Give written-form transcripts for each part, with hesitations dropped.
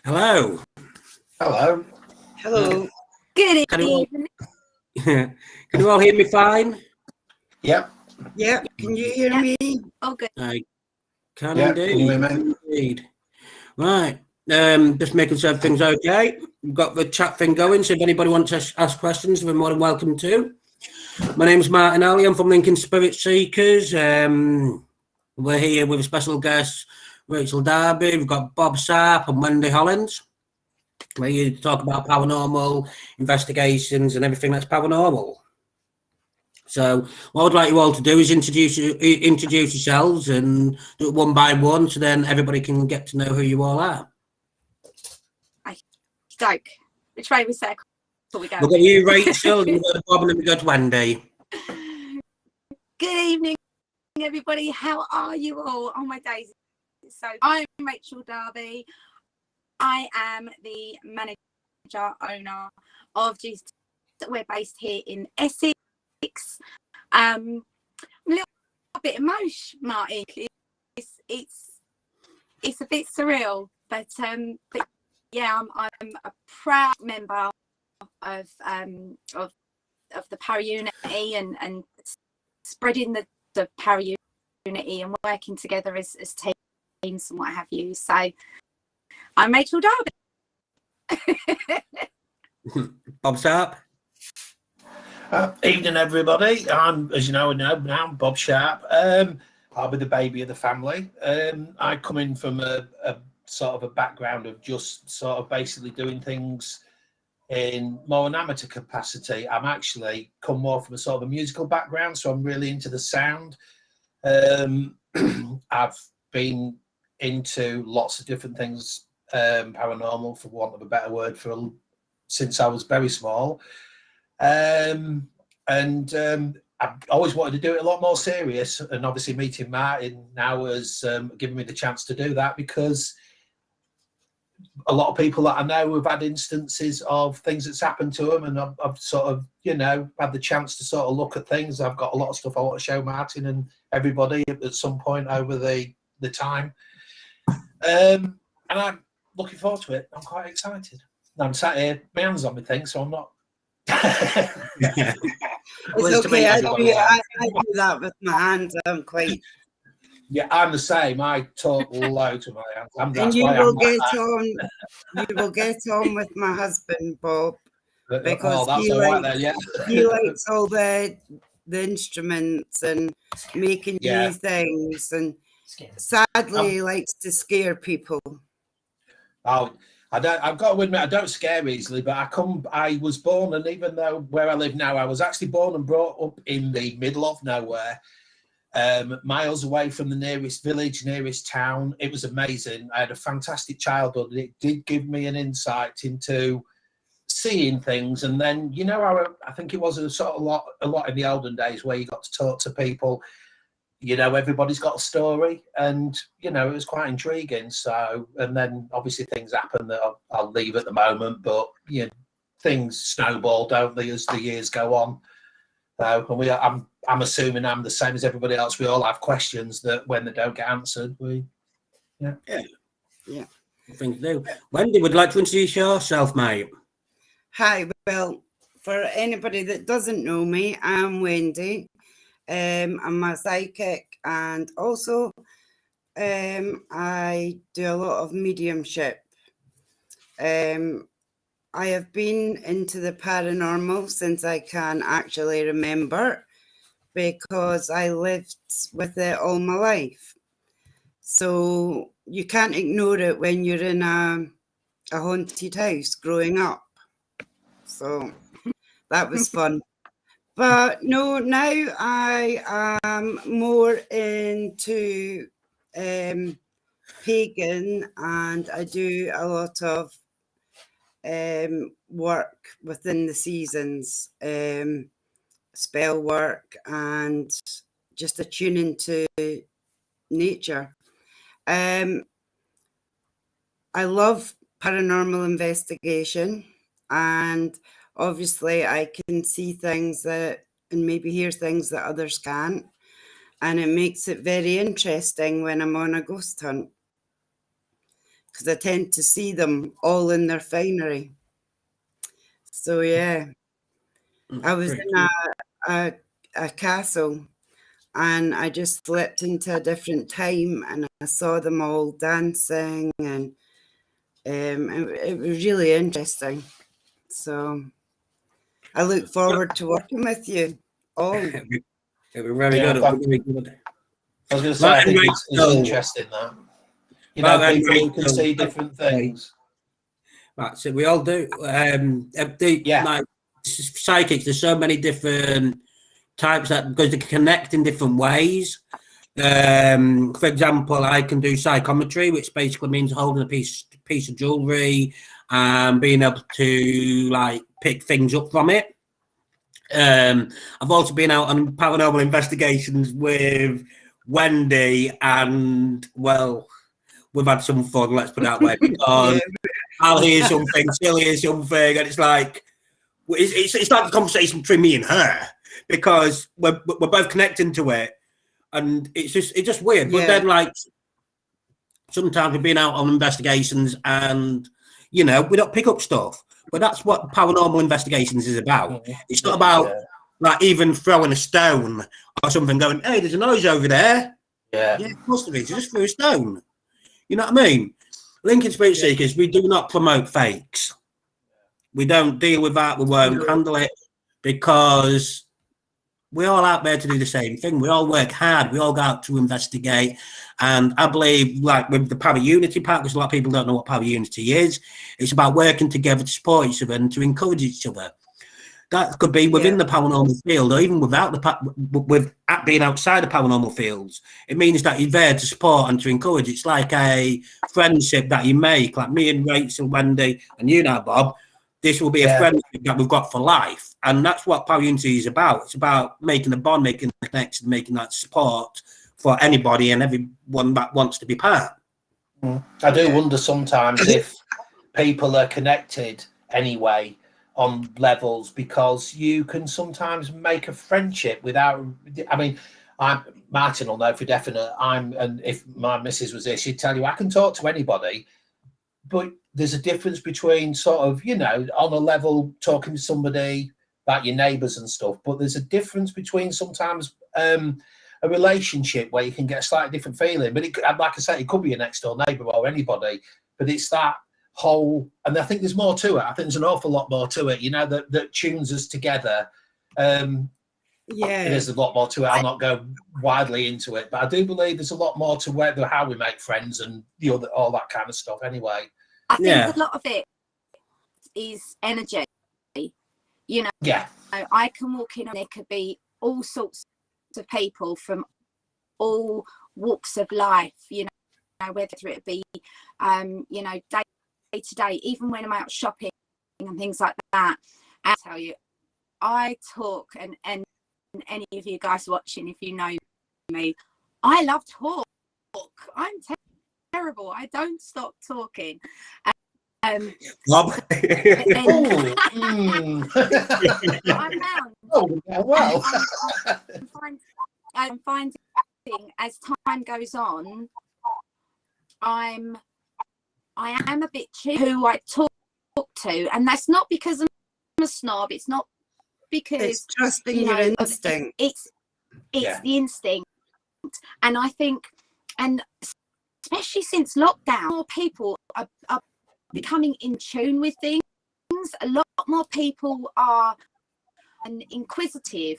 Hello. Hello. Hello. Good Can you all, evening. can you all hear me fine? Yep. Yep. Can you hear Yep. me? Oh, good. I can Yeah, can you indeed. hear me? Indeed. Right. Just making sure everything's okay. We've got the chat thing going, so if anybody wants to ask questions, we're more than welcome to. My name's Martin Alley. I'm from Lincoln Spirit Seekers. We're here with a special guest, Rachel Darby. We've got Bob Sarp and Wendy Hollins. Where you talk about paranormal investigations and everything that's paranormal. So what I'd like you all to do is introduce yourselves and do it one by one, so then everybody can get to know who you all are. Stoke. Which way was that? We go. We've got you, Rachel, and we've got Bob, and then we've got Wendy. Good evening, everybody. How are you all? Oh my days. So I'm Rachel Darby. I am the manager owner of Jesus. We're based here in Essex. I'm a little bit emotional, Martin. It's a bit surreal, but yeah, I'm a proud member of the para unity and spreading the para unity and working together as teams and what have you. So I'm Rachel Darby. Bob Sarp. Evening, everybody. As you know now, I'm Bob Sharp. I'll be the baby of the family. I come in from a sort of a background of just sort of basically doing things in more an amateur capacity. I'm actually come more from a sort of a musical background, so I'm really into the sound. I've been into lots of different things, paranormal, for want of a better word, since I was very small. I've always wanted to do it a lot more serious, and obviously meeting Martin now has given me the chance to do that, because a lot of people that I know have had instances of things that's happened to them, and I've sort of, had the chance to sort of look at things. I've got a lot of stuff I want to show Martin and everybody at some point over the time, and I'm looking forward to it. I'm quite excited. I'm sat here, my hands on my thing, so I'm not. It's okay. I do that with my hands. I'm quite. Yeah, I'm the same. I talk loads with my hands. And you will get on. You will get on with my husband, Bob, because that's all right then. Yeah, he likes all the instruments and making new things, and sadly he likes to scare people. Oh, I've got to admit, I don't scare easily, but I was born, and even though where I live now, I was actually born and brought up in the middle of nowhere, miles away from the nearest village, nearest town. It was amazing. I had a fantastic childhood, and it did give me an insight into seeing things. And then, I think it was a sort of a lot in the olden days where you got to talk to people. Everybody's got a story, and it was quite intriguing. So, and then obviously things happen that I'll leave at the moment, but things snowball, don't they, as the years go on. And I'm assuming I'm the same as everybody else. We all have questions that when they don't get answered, yeah. Things do. Wendy, would like to introduce yourself, mate. Hi. Well, for anybody that doesn't know me, I'm Wendy. I'm a psychic, and also I do a lot of mediumship. I have been into the paranormal since I can actually remember, because I lived with it all my life. So you can't ignore it when you're in a haunted house growing up. So that was fun. But no, now I am more into pagan, and I do a lot of work within the seasons, spell work, and just attuning to nature. I love paranormal investigation, and obviously I can see things and maybe hear things that others can't. And it makes it very interesting when I'm on a ghost hunt, because I tend to see them all in their finery. So yeah, I was in a castle, and I just slipped into a different time, and I saw them all dancing, and it was really interesting. So I look forward to working with you all. It was very Yeah, good. but- It was very good. I was going to say, I think it's interesting that, you know, people who can see different things. Right, so we all do. Like psychics, there's so many different types that because they connect in different ways. For example, I can do psychometry, which basically means holding a piece of jewelry and being able to like pick things up from it. I've also been out on paranormal investigations with Wendy, and well, we've had some fun. Let's put it that way, because I'll hear something, she'll hear something, and it's like it's like a conversation between me and her because we're both connecting to it, and it's just weird. But then, like, sometimes we've been out on investigations, and we don't pick up stuff. But that's what paranormal investigations is about. It's not about like even throwing a stone or something, going, "Hey, there's a noise over there." Yeah, of course there is. You just threw a stone. You know what I mean? Lincoln Spirit Seekers, we do not promote fakes. We don't deal with that. We won't handle it because we're all out there to do the same thing. We all work hard. We all go out to investigate. And I believe, like with the Power Unity part, because a lot of people don't know what Power Unity is, it's about working together to support each other and to encourage each other. That could be within the paranormal field, or even without being outside the paranormal fields. It means that you're there to support and to encourage. It's like a friendship that you make, like me and Rachel, Wendy, and you now, Bob. This will be a friendship that we've got for life, and that's what Power Unity is about. It's about making a bond, making a connection, making that support for anybody and everyone that wants to be part. I do wonder sometimes if people are connected anyway on levels, because you can sometimes make a friendship without. I mean, Martin will know for definite. And if my missus was there, she'd tell you I can talk to anybody, but there's a difference between sort of, on a level talking to somebody about your neighbours and stuff, but there's a difference between sometimes a relationship where you can get a slightly different feeling. But it, like I said, it could be a next door neighbour or anybody, but it's that whole, and I think there's more to it. I think there's an awful lot more to it, that tunes us together. There's a lot more to it. I'll not go widely into it, but I do believe there's a lot more to how we make friends and all that kind of stuff anyway. I think a lot of it is energy. I can walk in and there could be all sorts of people from all walks of life, whether it be day to day, even when I'm out shopping and things like that. I tell you, I talk, and any of you guys watching, if you know me, I love talk. I'm terrible. I don't stop talking. Bob. I'm finding as time goes on, I am a bit who I talk to, and that's not because I'm a snob. It's not because it's trusting your instinct. It's the instinct, and I think, and especially since lockdown, more people are becoming in tune with things. A lot more people are inquisitive.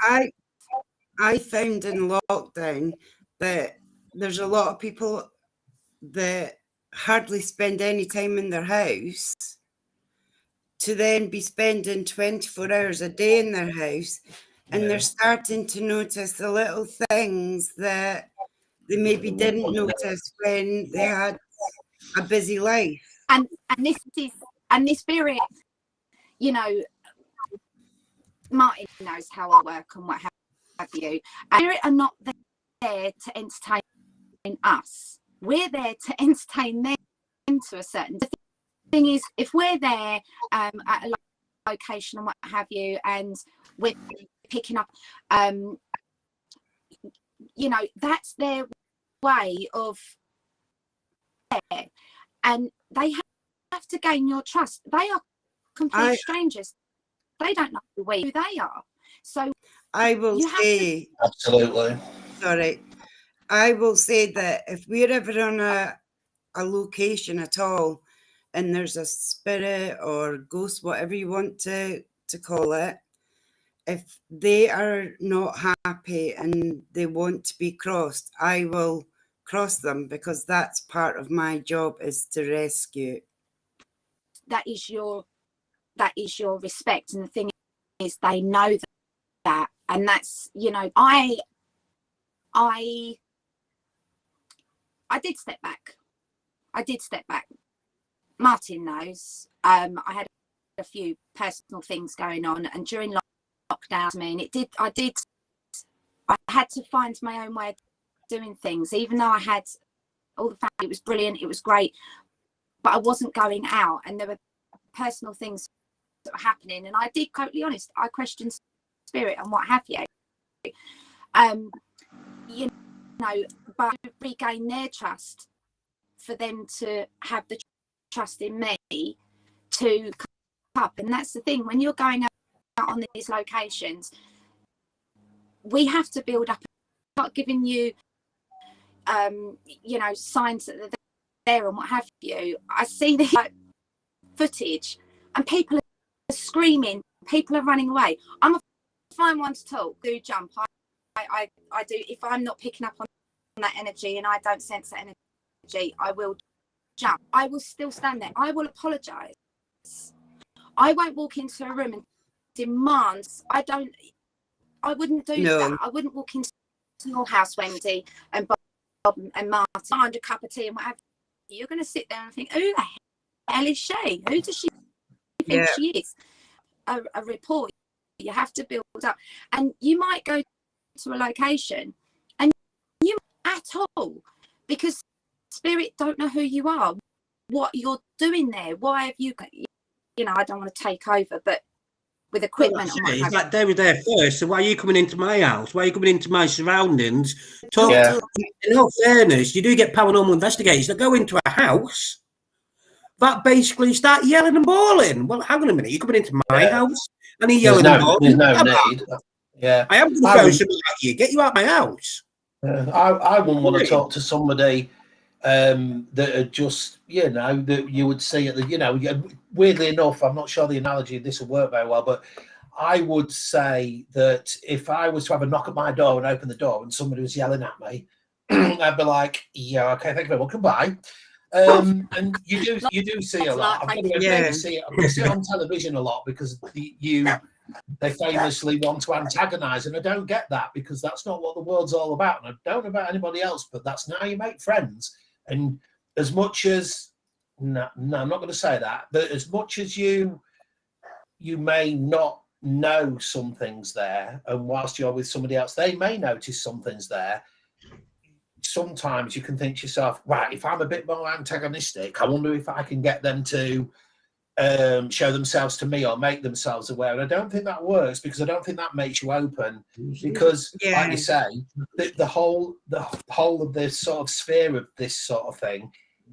I found in lockdown that there's a lot of people that hardly spend any time in their house to then be spending 24 hours a day in their house, and they're starting to notice the little things that they maybe didn't notice when they had a busy life. And this spirit, Martin knows how I work and what have you. Spirit are not there to entertain us. We're there to entertain them to a certain. The thing is, if we're there at a location and what have you, and we're picking up, that's their way of. and they have to gain your trust. They are complete strangers. They don't know who they are. So I will say, absolutely. Sorry, I will say that if we're ever on a location at all, and there's a spirit or ghost, whatever you want to call it, if they are not happy and they want to be crossed, I will cross them, because that's part of my job, is to rescue. That is your respect. And the thing is, they know that, and that's, you know, I did step back. Martin knows. I had a few personal things going on, and during lockdown, I had to find my own way of doing things, even though I had all the family. It was brilliant, it was great, but I wasn't going out, and there were personal things that were happening, and I did, totally honest, I questioned spirit and what have you. You know, but to regain their trust, for them to have the trust in me to come up. And that's the thing, when you're going out on these locations, we have to build up, start giving you you know, signs that they're there and what have you. I see the footage and people are screaming, people are running away. I'm a fine one to talk, do jump. I do. If I'm not picking up on that energy and I don't sense that energy, I will jump. I will still stand there. I will apologise. I won't walk into a room and demand. I wouldn't do that. I wouldn't walk into your house, Wendy, and Bob and Martin, find a cup of tea and whatever. You're going to sit there and think, who the hell is she? Who does she think she is? A report. You have to build up. And you might go to a location and you at all, because spirit don't know who you are, what you're doing there. Why have you got, you know, I don't want to take over, but with equipment. It's like they were there first, so why are you coming into my house? Why are you coming into my surroundings? In all fairness, you do get paranormal investigators that go into a house that basically start yelling and bawling. Well, hang on a minute, you're coming into my house and you're yelling and bawling. There's no need. Yeah, I am going to throw something at you. Get you out of my house. I wouldn't want to talk to somebody that are just, you know, that you would see at the, you know, weirdly enough, I'm not sure the analogy of this will work very well, but I would say that if I was to have a knock at my door and open the door and somebody was yelling at me, I'd be like, yeah, okay, thank you very much, goodbye. And you do see a lot. I've got to admit, see it on television a lot, because they famously want to antagonize, and I don't get that, because that's not what the world's all about, and I don't know about anybody else, but that's how you make friends. And as much as no, I'm not going to say that, but as much as you may not know some things there, and whilst you're with somebody else, they may notice some things there. Sometimes you can think to yourself, right, if I'm a bit more antagonistic, I wonder if I can get them to show themselves to me or make themselves aware. And I don't think that works, because I don't think that makes you open, because like you say, the whole of this sort of sphere of this sort of thing,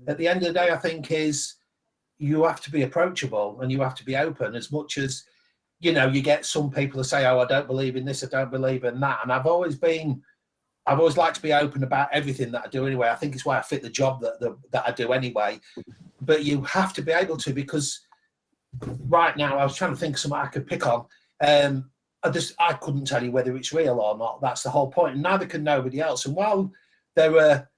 at the end of the day, I think is you have to be approachable and you have to be open. As much as, you know, you get some people who say, oh, I don't believe in this, I don't believe in that. And I've always liked to be open about everything that I do anyway. I think it's why I fit the job that I do anyway. But you have to be able to, because right now I was trying to think of something I could pick on. I couldn't tell you whether it's real or not. That's the whole point. And neither can nobody else. And while there were,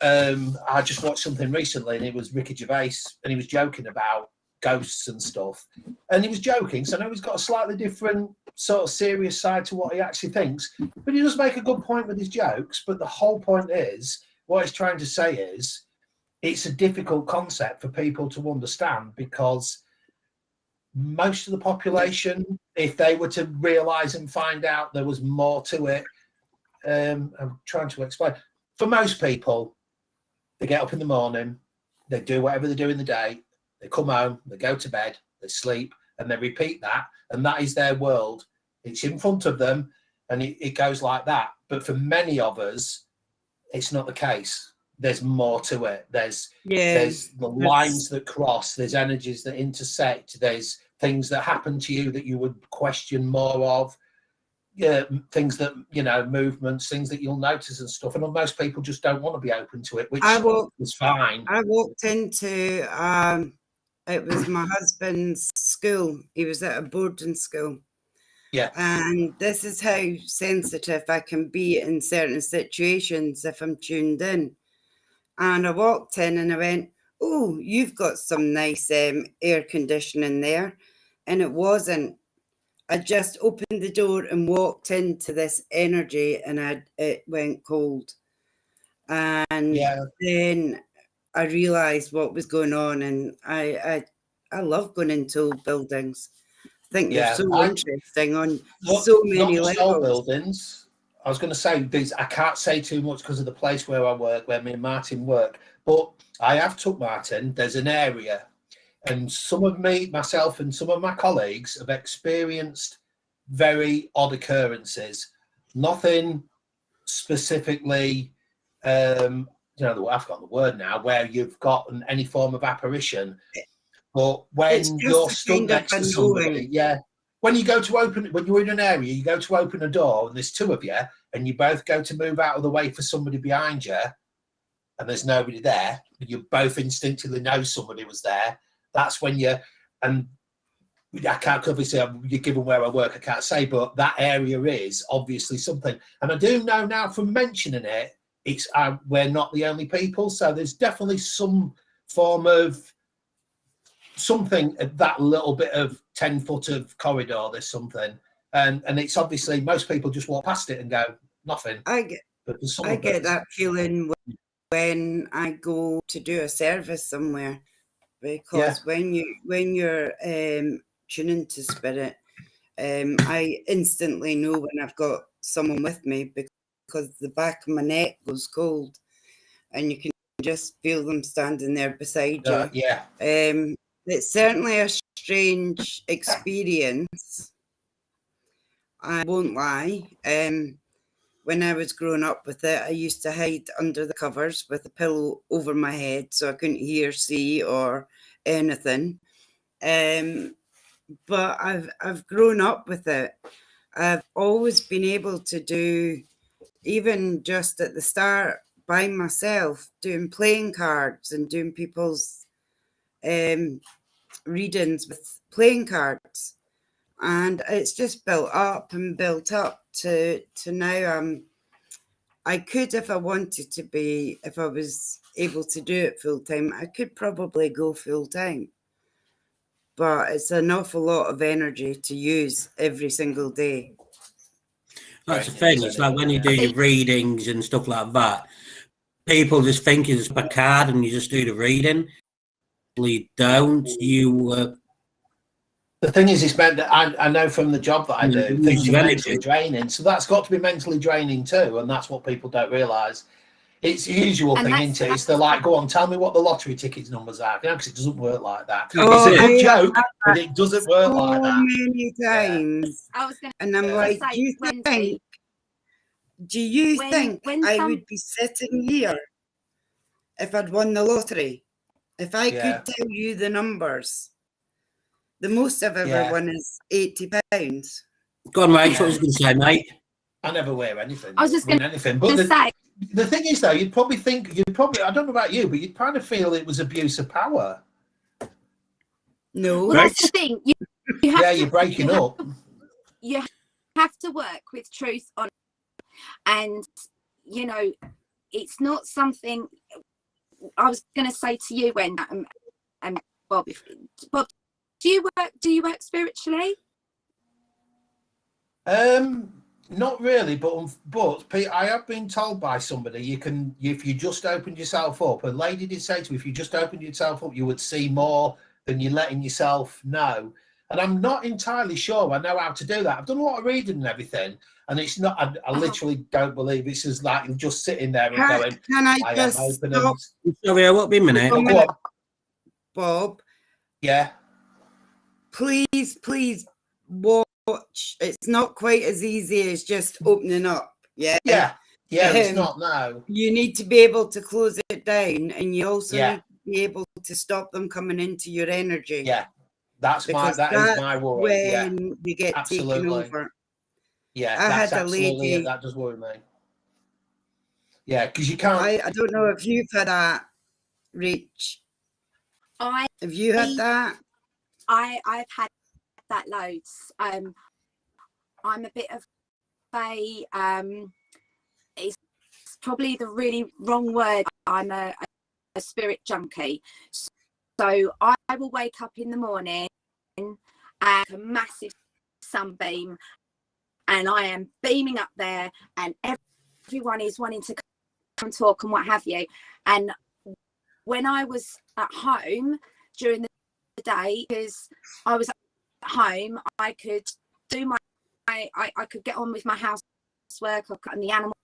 I just watched something recently, and it was Ricky Gervais, and he was joking about ghosts and stuff. And he was joking, so I know he's got a slightly different sort of serious side to what he actually thinks. But he does make a good point with his jokes. But the whole point is, what he's trying to say is, it's a difficult concept for people to understand, because most of the population, if they were to realise and find out there was more to it, I'm trying to explain. For most people, they get up in the morning, they do whatever they do in the day, they come home, they go to bed, they sleep, and they repeat that, and that is their world. It's in front of them, and it goes like that. But for many of us, it's not the case. there's more to it. There's the lines that cross, there's energies that intersect, there's things that happen to you that you would question more of. Yeah, things that, you know, movements, things that you'll notice and stuff. And most people just don't want to be open to it, which is fine. I walked into, it was my husband's school. He was at a boarding school. Yeah. And this is how sensitive I can be in certain situations if I'm tuned in. And I walked in and I went, oh, you've got some nice air conditioning there. And it wasn't. I just opened the door and walked into this energy and it went cold. And then I realised what was going on, and I love going into old buildings. I think they're so interesting on so many levels. Old buildings. I was going to say, I can't say too much because of the place where I work, where me and Martin work, but I have took Martin. There's an area. And myself and some of my colleagues have experienced very odd occurrences. Nothing specifically, I've got the word now, where you've got any form of apparition. But when you're stood next to somebody, when you're in an area, you go to open a door and there's two of you and you both go to move out of the way for somebody behind you and there's nobody there, and you both instinctively know somebody was there. That's when and I can't obviously, given where I work, I can't say, but that area is obviously something. And I do know now from mentioning it, we're not the only people. So there's definitely some form of something, that little bit of 10 foot of corridor, there's something. And it's obviously, most people just walk past it and go, nothing. I get that feeling when I go to do a service somewhere. Because when you're tuning to spirit, I instantly know when I've got someone with me because the back of my neck goes cold, and you can just feel them standing there beside you. It's certainly a strange experience. I won't lie. When I was growing up with it, I used to hide under the covers with a pillow over my head so I couldn't hear, see, or anything. But I've grown up with it. I've always been able to do, even just at the start, by myself, doing playing cards and doing people's readings with playing cards. And it's just built up and built up to now. I could, if I wanted to be, if I was able to do it full time, I could probably go full time. But it's an awful lot of energy to use every single day. That's the thing. It's like when you do your readings and stuff like that, people just think it's a card and you just do the reading. You don't. The thing is, it's meant that I know from the job that I do, things are mentally draining. So that's got to be mentally draining too, and that's what people don't realise. It's the usual thing, isn't it? It's the like, go on, tell me what the lottery tickets numbers are. You know, because it doesn't work like that. It's a good joke, but it doesn't work like that. Many times. I was going to and I'm like, do you think I would be sitting here if I'd won the lottery? If I could tell you the numbers, the most I've ever won is £80. Go on, mate. What was I going to say, mate? I never wear anything. I was just going to say. The thing is, though, I don't know about you, but you'd kind of feel it was abuse of power. No. Well, that's the thing. You're breaking up. You have to work with truth on, and, you know, it's not something I was going to say to you when, Bob, do you work spiritually? Not really, but I have been told by somebody you can, if you just opened yourself up. A lady did say to me, if you just opened yourself up, you would see more than you're letting yourself know. And I'm not entirely sure I know how to do that. I've done a lot of reading and everything, and it's not. I literally don't believe it's as like just sitting there and going. Can I just stop? Sorry, I won't be a minute. Bob. Yeah. Please watch. It's not quite as easy as just opening up. Yeah. Yeah, it's not now. You need to be able to close it down, and you also Yeah. need to be able to stop them coming into your energy. Yeah, that is my worry. When Yeah, you get taken absolutely. over. Yeah, I that's had a absolutely lady. it. That does worry me. Yeah, because you can't. I don't know if you've had that, Rach. Have you had that? I've had that loads. I'm a bit of a it's probably the really wrong word. I'm a spirit junkie. So I will wake up in the morning and a massive sunbeam, and I am beaming up there, and everyone is wanting to come talk and what have you. And when I was at home during the day, because I was at home, I could do I could get on with my housework and the animals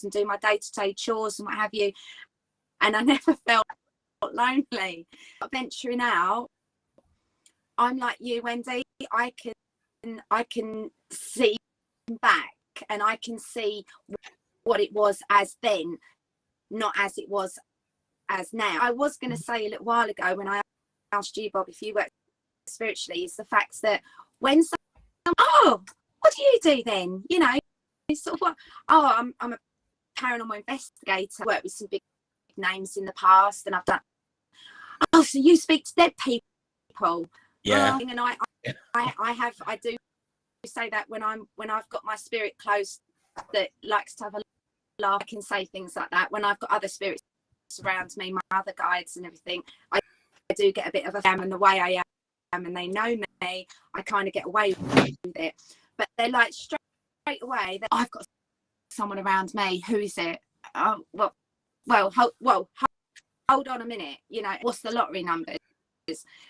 and do my day-to-day chores and what have you, and I never felt lonely. Venturing out, I'm like you, Wendy. I can see back, and I can see what it was as then, not as it was as now. I was going to say a little while ago when I asked you, Bob, if you work spiritually, is the fact that when someone, what do you do then? You know, sort of what? Oh, I'm a paranormal investigator. Worked with some big names in the past, and I've done. Oh, so you speak to dead people? Yeah. And I do say that when I've got my spirit close that likes to have a laugh, I can say things like that. When I've got other spirits around me, my other guides and everything, I do get a bit of a fan, and the way I am, and they know me, I kind of get away with it. But they're like straight away that I've got someone around me. Who is it? Oh, hold on a minute. You know, what's the lottery numbers?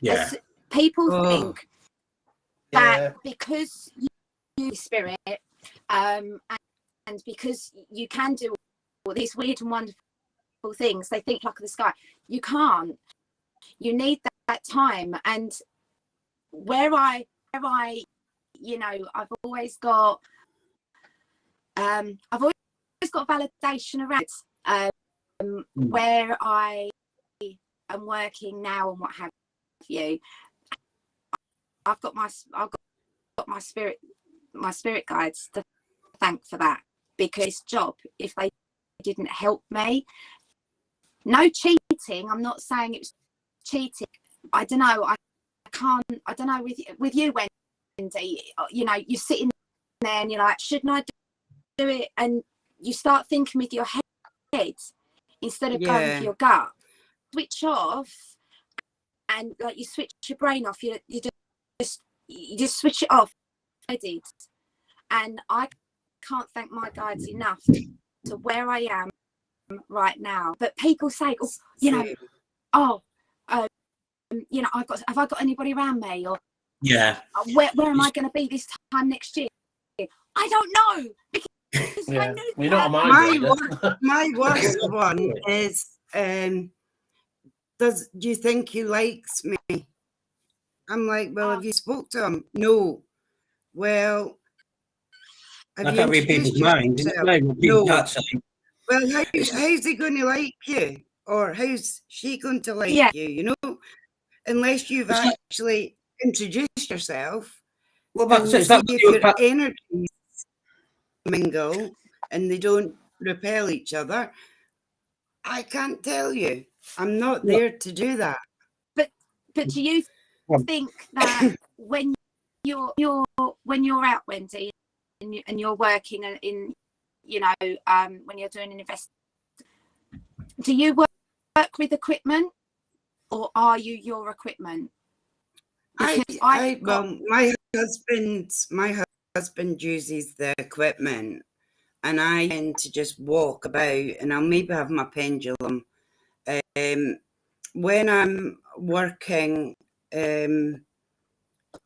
Yeah. People think that because you spirit, and because you can do all these weird and wonderful things, they think like the sky. You can't. You need that time. And where I, you know, I've always got validation around where I am working now and what have you. I've got my spirit guides to thank for that, because it's job, if they didn't help me, no cheating. I'm not saying it was cheating. I don't know. I don't know with you, Wendy. You know, you're sitting there and you're like, shouldn't I do it? And you start thinking with your head instead of going for your gut. Switch off, and like you switch your brain off. You just switch it off. I did, and I can't thank my guides enough to where I am right now. But people say, oh, you know, you know, have I got anybody around me, or where am I going to be this time next year? I don't know, because we're not my worst one is do you think he likes me? I'm like, well, have you spoke to him? No. Well, have you introduced yourself? No. Well, how's he going to like you? Or how's she going to like you? You know, unless you've actually introduced yourself. Well, and see if your energies mingle and they don't repel each other. I can't tell you. I'm not there to do that. But do you think that when you're out, Wendy, and you're working in, you know, when you're doing an investment, do you work with equipment, or are you your equipment? Well, my husband uses the equipment, and I tend to just walk about, and I'll maybe have my pendulum. When I'm working,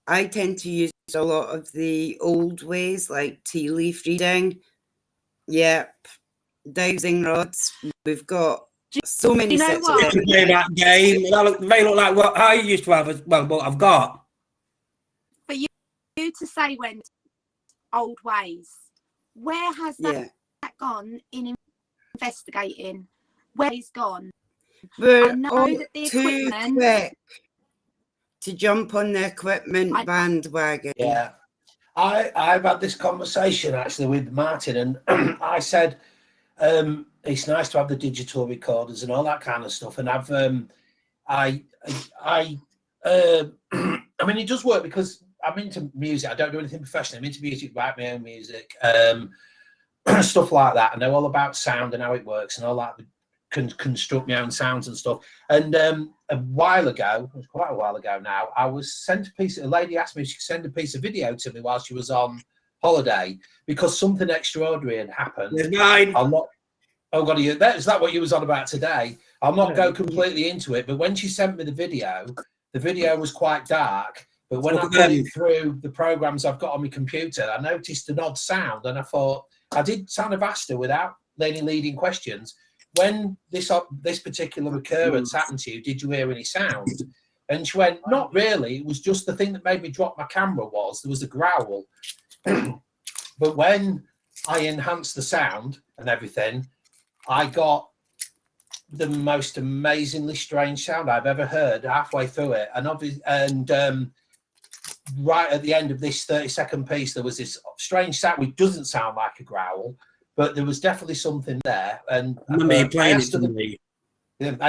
I tend to use a lot of the old ways, like tea leaf reading. Yep, dowsing rods. We've got so many sets of them. Play that game. They look like what I used to have as well, what I've got. For you to say, when old ways, where has that gone in investigating? Where he's gone? We're I know all that the too equipment. quick to jump on the equipment bandwagon. Yeah. I've had this conversation actually with Martin, and I said it's nice to have the digital recorders and all that kind of stuff. And I've I mean, it does work because I'm into music. I don't do anything professional. I'm into music, write my own music, stuff like that. I know all about sound and how it works and all that. Can construct my own sounds and stuff. And a while ago, it was quite a while ago now, I was sent a lady asked me if she could send a piece of video to me while she was on holiday because something extraordinary had happened. I'm not, oh God, is that what you was on about today? I'll not go completely into it, but when she sent me the video was quite dark. But when I put it through the programs I've got on my computer, I noticed an odd sound, and I thought, I did kind of ask her without any leading questions, when this particular occurrence happened to you, did you hear any sound? And she went, not really. It was just the thing that made me drop my camera there was a growl. But when I enhanced the sound and everything, I got the most amazingly strange sound I've ever heard halfway through it. And right at the end of this 30-second piece, there was this strange sound which doesn't sound like a growl, but there was definitely something there. And I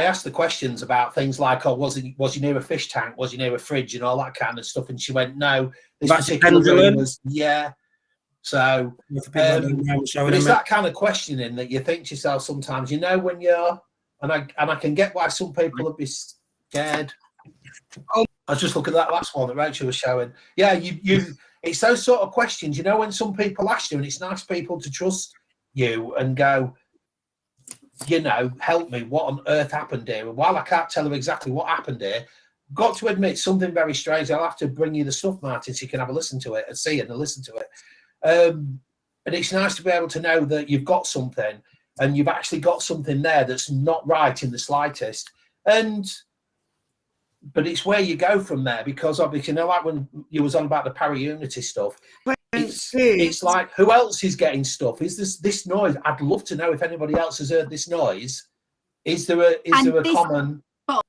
asked the questions about things like, oh, was you near a fish tank? Was you near a fridge and all that kind of stuff? And she went, no. This particular room was, yeah. So but it's that kind of questioning that you think to yourself sometimes, you know, when you're, and I can get why some people would be scared. Oh, I was just looking at that last one that Rachel was showing. Yeah, it's those sort of questions, you know, when some people ask you, and it's nice people to trust you and go, you know, help me, what on earth happened here? And while I can't tell her exactly what happened here, got to admit something very strange. I'll have to bring you the stuff, Martin, so you can have a listen to it and see it and listen to it. And it's nice to be able to know that you've got something and you've actually got something there that's not right in the slightest. But it's where you go from there, because obviously, you know, like when you was on about the para-unity stuff, it's like, who else is getting stuff? Is this noise? I'd love to know if anybody else has heard this noise. Is there a common? Bob,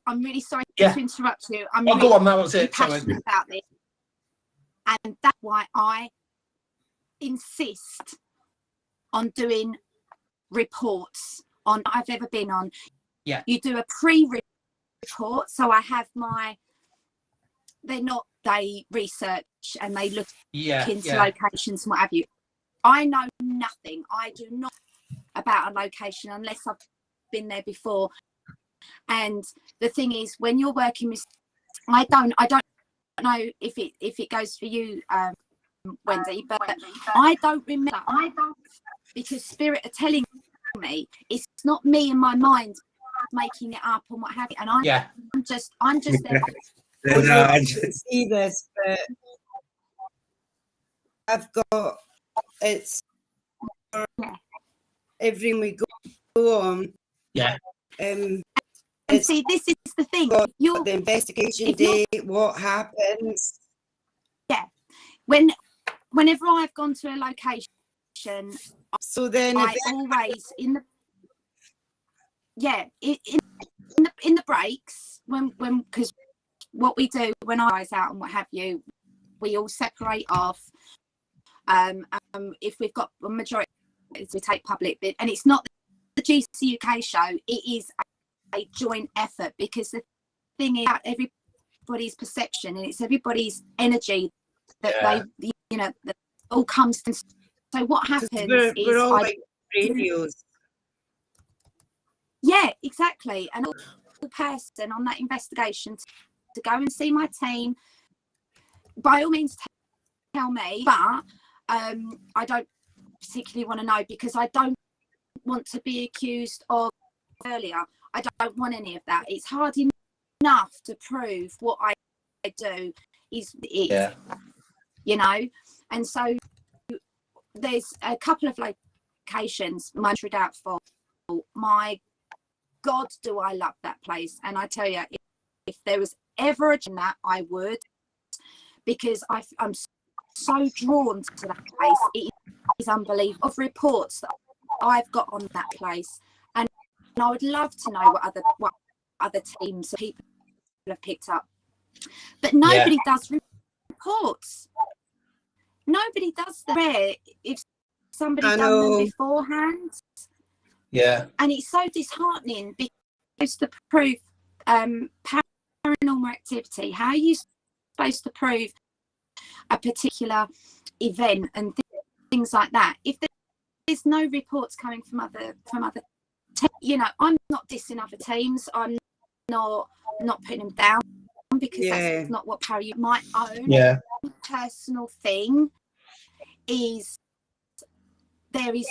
I'm really sorry to interrupt you. Go on. That was it. Passionate about this, and that's why I insist on doing reports on I've ever been on. Yeah, you do a pre-report, so I have they research and they look into locations and what have you. I know nothing. I do not about a location unless I've been there before. And the thing is, when you're working with, I don't know if it goes for you, Wendy, but I don't remember. Because Spirit are telling me it's not me in my mind making it up and what have you. And I'm just there. I see this, but I've got every we go on. Yeah. And see, this is the thing. You're the investigation date. What happens? Yeah. Whenever I've gone to a location, so then I always in the breaks when because what we do when I was out and what have you, we all separate off. If we've got a majority, we take public bid, and it's not the GC UK show. It is a joint effort, because the thing is about everybody's perception and it's everybody's energy that they, you know, that all comes to. So what happens is we're all like radios. Yeah, exactly. And a person on that investigation to go and see my team, by all means tell me, but I don't particularly want to know, because I don't want to be accused of earlier. I don't want any of that. It's hard enough to prove what I do is you know. And so there's a couple of locations Montreal Doubtful. My God, do I love that place. And I tell you, if there was ever a that, I would, because I'm so drawn to that place. It unbelievable, of reports that I've got on that place, and I would love to know what other teams or people have picked up, but nobody does reports. Nobody does that. If somebody done them beforehand, and it's so disheartening because to prove paranormal activity, how are you supposed to prove a particular event and things like that if there's no reports coming from other you know, I'm not dissing other teams, I'm not putting them down, because that's not what my own personal thing is. I'm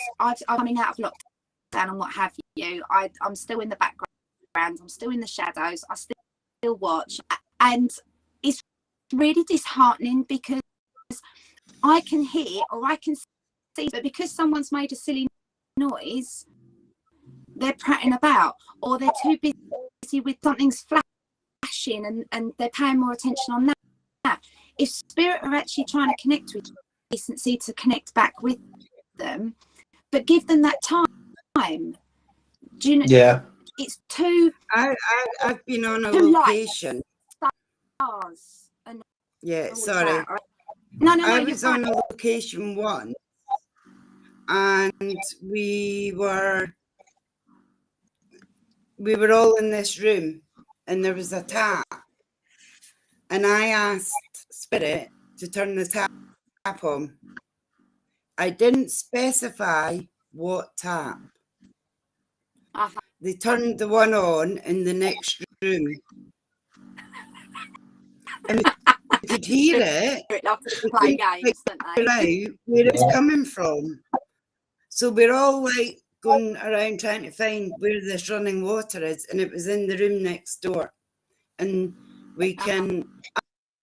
coming out of lockdown and what have you, I'm still in the background, I'm still in the shadows, I still watch, and it's really disheartening because I can hear or I can see, but because someone's made a silly noise, they're prattling about, or they're too busy with something's flashing and they're paying more attention on that. If spirit are actually trying to connect with decency, to connect back with them, but give them that time. Do you know? Yeah. It's too. I've been on a location. Stars and sorry. No, I was on a location once, and we were all in this room, and there was a tap, and I asked Spirit to turn the tap on. I didn't specify what tap. They turned the one on in the next room, and we could hear it. Play games, don't they? Where it's coming from. So we're all like going around trying to find where this running water is, and it was in the room next door. And we can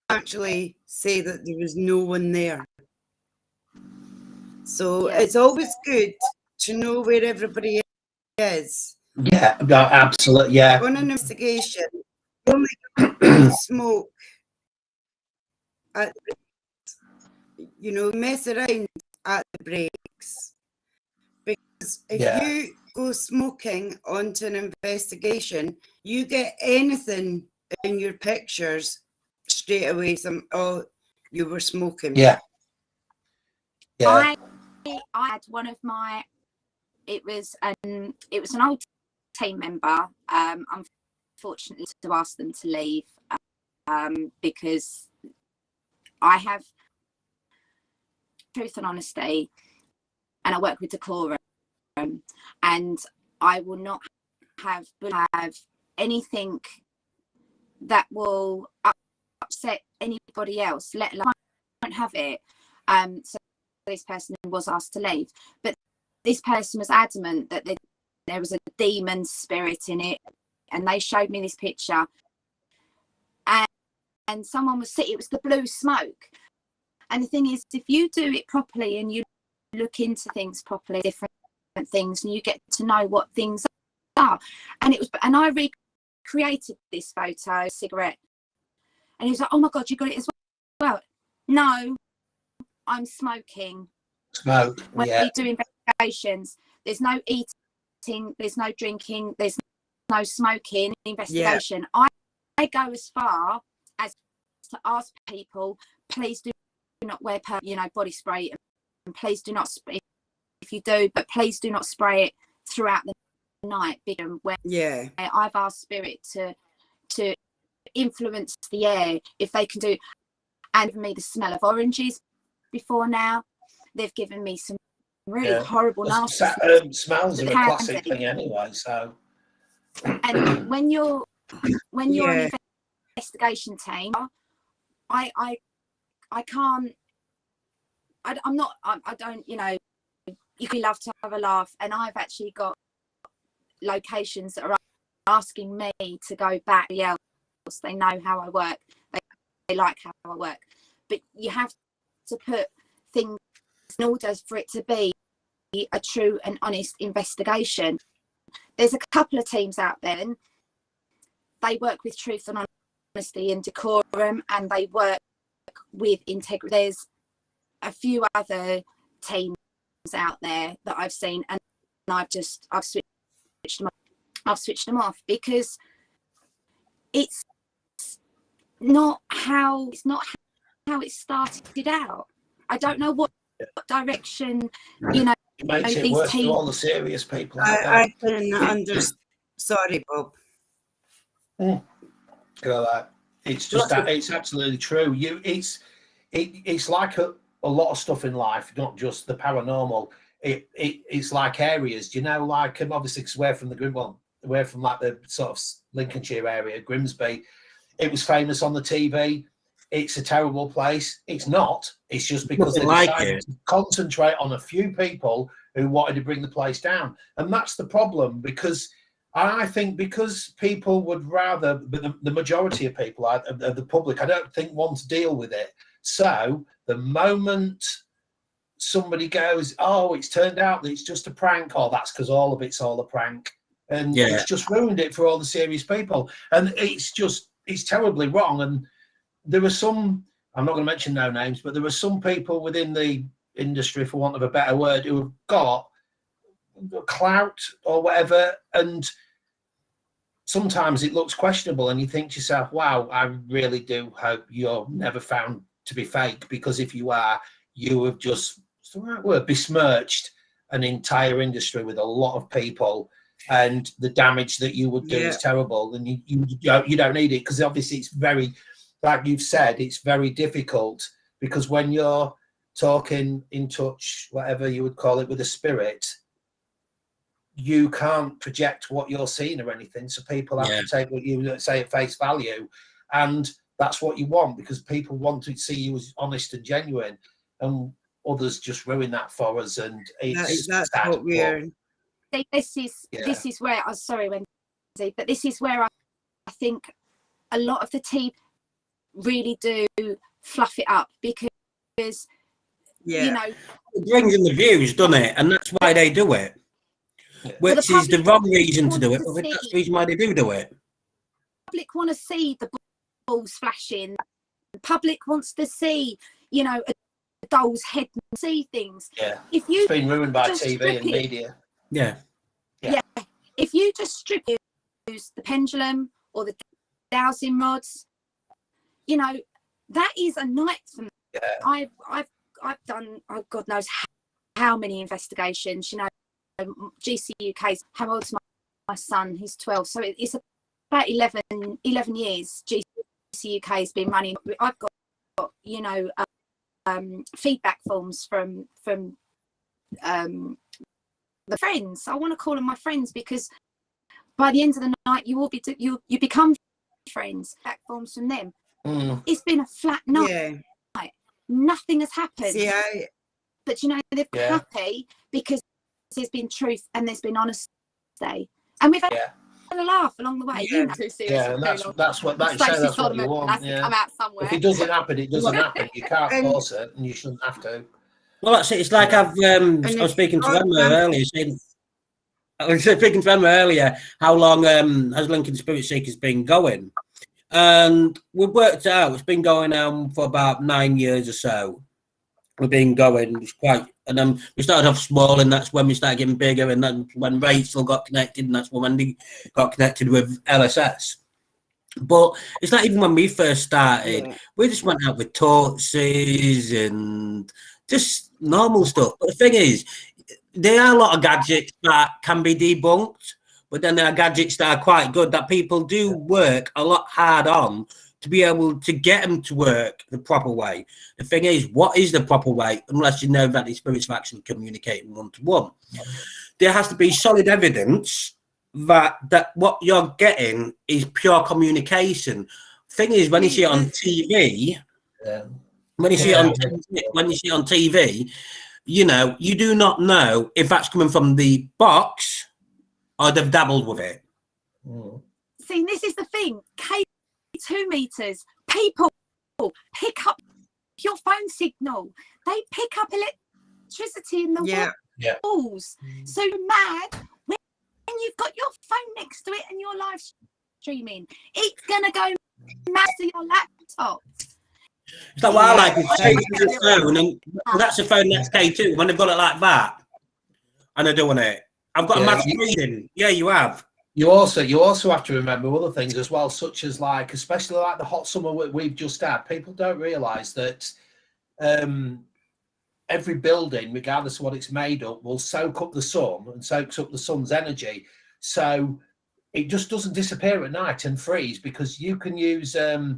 actually say that there was no one there. So it's always good to know where everybody is. Yeah, no, absolutely. Yeah. On an investigation, you only smoke at, you know, mess around at the breaks. Because if you go smoking onto an investigation, you get anything in your pictures straight away. You were smoking. Yeah. I had one of my. It was an old team member. Unfortunately, to ask them to leave because I have truth and honesty, and I work with decorum, and I will not have anything that will upset anybody else. Let alone I won't have it. So this person was asked to leave, but this person was adamant that there was a demon spirit in it, and they showed me this picture, and someone was sitting. It was the blue smoke. And the thing is, if you do it properly and you look into things properly, different things, and you get to know what things are, and I recreated this photo, cigarette, and he was like, "Oh my God, you got it as well." No, I'm smoking. Smoke. When we do investigations, there's no eating, there's no drinking, there's no smoking. Investigation. I go as far as to ask people, please do not wear body spray, and please do not spray if you do, but please do not spray it throughout the night. I've asked spirit to influence the air if they can do, and given me the smell of oranges before now. They've given me some really horrible, nasty smells are a classic thing anyway. So, and when you're an investigation team, I can't. I'm not. I don't. You can love to have a laugh, and I've actually got locations that are asking me to go back. Else, they know how I work. They like how I work, but you have to put things in order for it to be a true and honest investigation. There's a couple of teams out there, and they work with truth and honesty and decorum, and they work with integrity. There's a few other teams out there that I've seen, and I've switched them off because it's not how it started out. I don't know what direction, you know. It makes it these worse for teams. all the serious people out there. I couldn't understand. Sorry, Bob. You know, like, it's just that it's absolutely true. It's like a lot of stuff in life, not just the paranormal. It's like areas, you know, like obviously because we're from we're from like the sort of Lincolnshire area, Grimsby. It was famous on the TV. It's a terrible place. It's not. It's just because they decided to concentrate on a few people who wanted to bring the place down. And that's the problem, because I think because people would rather, the majority of people, of the public, I don't think want to deal with it. So the moment somebody goes, oh, it's turned out that it's just a prank, or that's because all of it's all a prank. And it's just ruined it for all the serious people. And it's terribly wrong. And there were some, I'm not going to mention no names, but there were some people within the industry, for want of a better word, who have got clout or whatever. And sometimes it looks questionable and you think to yourself, wow, I really do hope you're never found to be fake, because if you are, you have just, what's the right word, besmirched an entire industry with a lot of people, and the damage that you would do is terrible, and you don't need it, because obviously it's very, like you've said, it's very difficult, because when you're talking in touch, whatever you would call it, with a spirit, you can't project what you're seeing or anything, so people have to take what you say at face value, and that's what you want, because people want to see you as honest and genuine, and others just ruin that for us, and that's what we're. This is where I'm sorry, Wendy, but this is where I think a lot of the TV really do fluff it up, because you know, it brings in the views, doesn't it? And that's why they do it. Which is the wrong reason to do it, but that's the reason why they do it. The public want to see the balls flashing. The public wants to see, you know, a doll's head and see things. Yeah. It's been ruined by TV and media. Yeah. If you just use the pendulum or the dowsing rods, you know, that is a night for me. Yeah. I've done, oh God knows how many investigations, you know. GC UK's, how old's my son? He's 12, so it's about 11 years GC UK has been running. I've got you know, feedback forms from the friends. I want to call them my friends, because by the end of the night you become friends. Feedback forms from them. It's been a flat night. Nothing has happened. But you know, they're happy because there's been truth and there's been honesty, and we've had a laugh along the way. And that's what you want. Come out somewhere. If it doesn't happen, it doesn't happen. You can't force it, and you shouldn't have to. Well, that's it. It's like I was speaking to Emma earlier. How long has Lincoln Spirit Seekers been going? And we've worked it out. It's been going on for about 9 years or so. We've been going. It's quite, and then we started off small, and that's when we started getting bigger. And then when Rachel got connected, and that's when Wendy got connected with L.S.S. But it's not even when we first started. We just went out with torches and just normal stuff. But the thing is, there are a lot of gadgets that can be debunked, but then there are gadgets that are quite good that people do work a lot hard on to be able to get them to work the proper way. The thing is, what is the proper way, unless you know that the spirits are actually communicating one-to-one? There has to be solid evidence that what you're getting is pure communication. Thing is, when you see it on TV, when you see it on TV, you know, you do not know if that's coming from the box or they've dabbled with it. See, this is the thing. K2 meters, people pick up your phone signal. They pick up electricity in the walls. So mad when you've got your phone next to it and you're live streaming, it's gonna go mad to your laptop. It's like what I like is Yeah. change the phone, and that's a phone that's K2 when they've got it like that, and they're doing it. I've got a mass reading. Yeah, you have. You also have to remember other things as well, such as like, especially like the hot summer we've just had. People don't realise that every building, regardless of what it's made up, will soak up the sun and soaks up the sun's energy. So it just doesn't disappear at night and freeze, because you can use a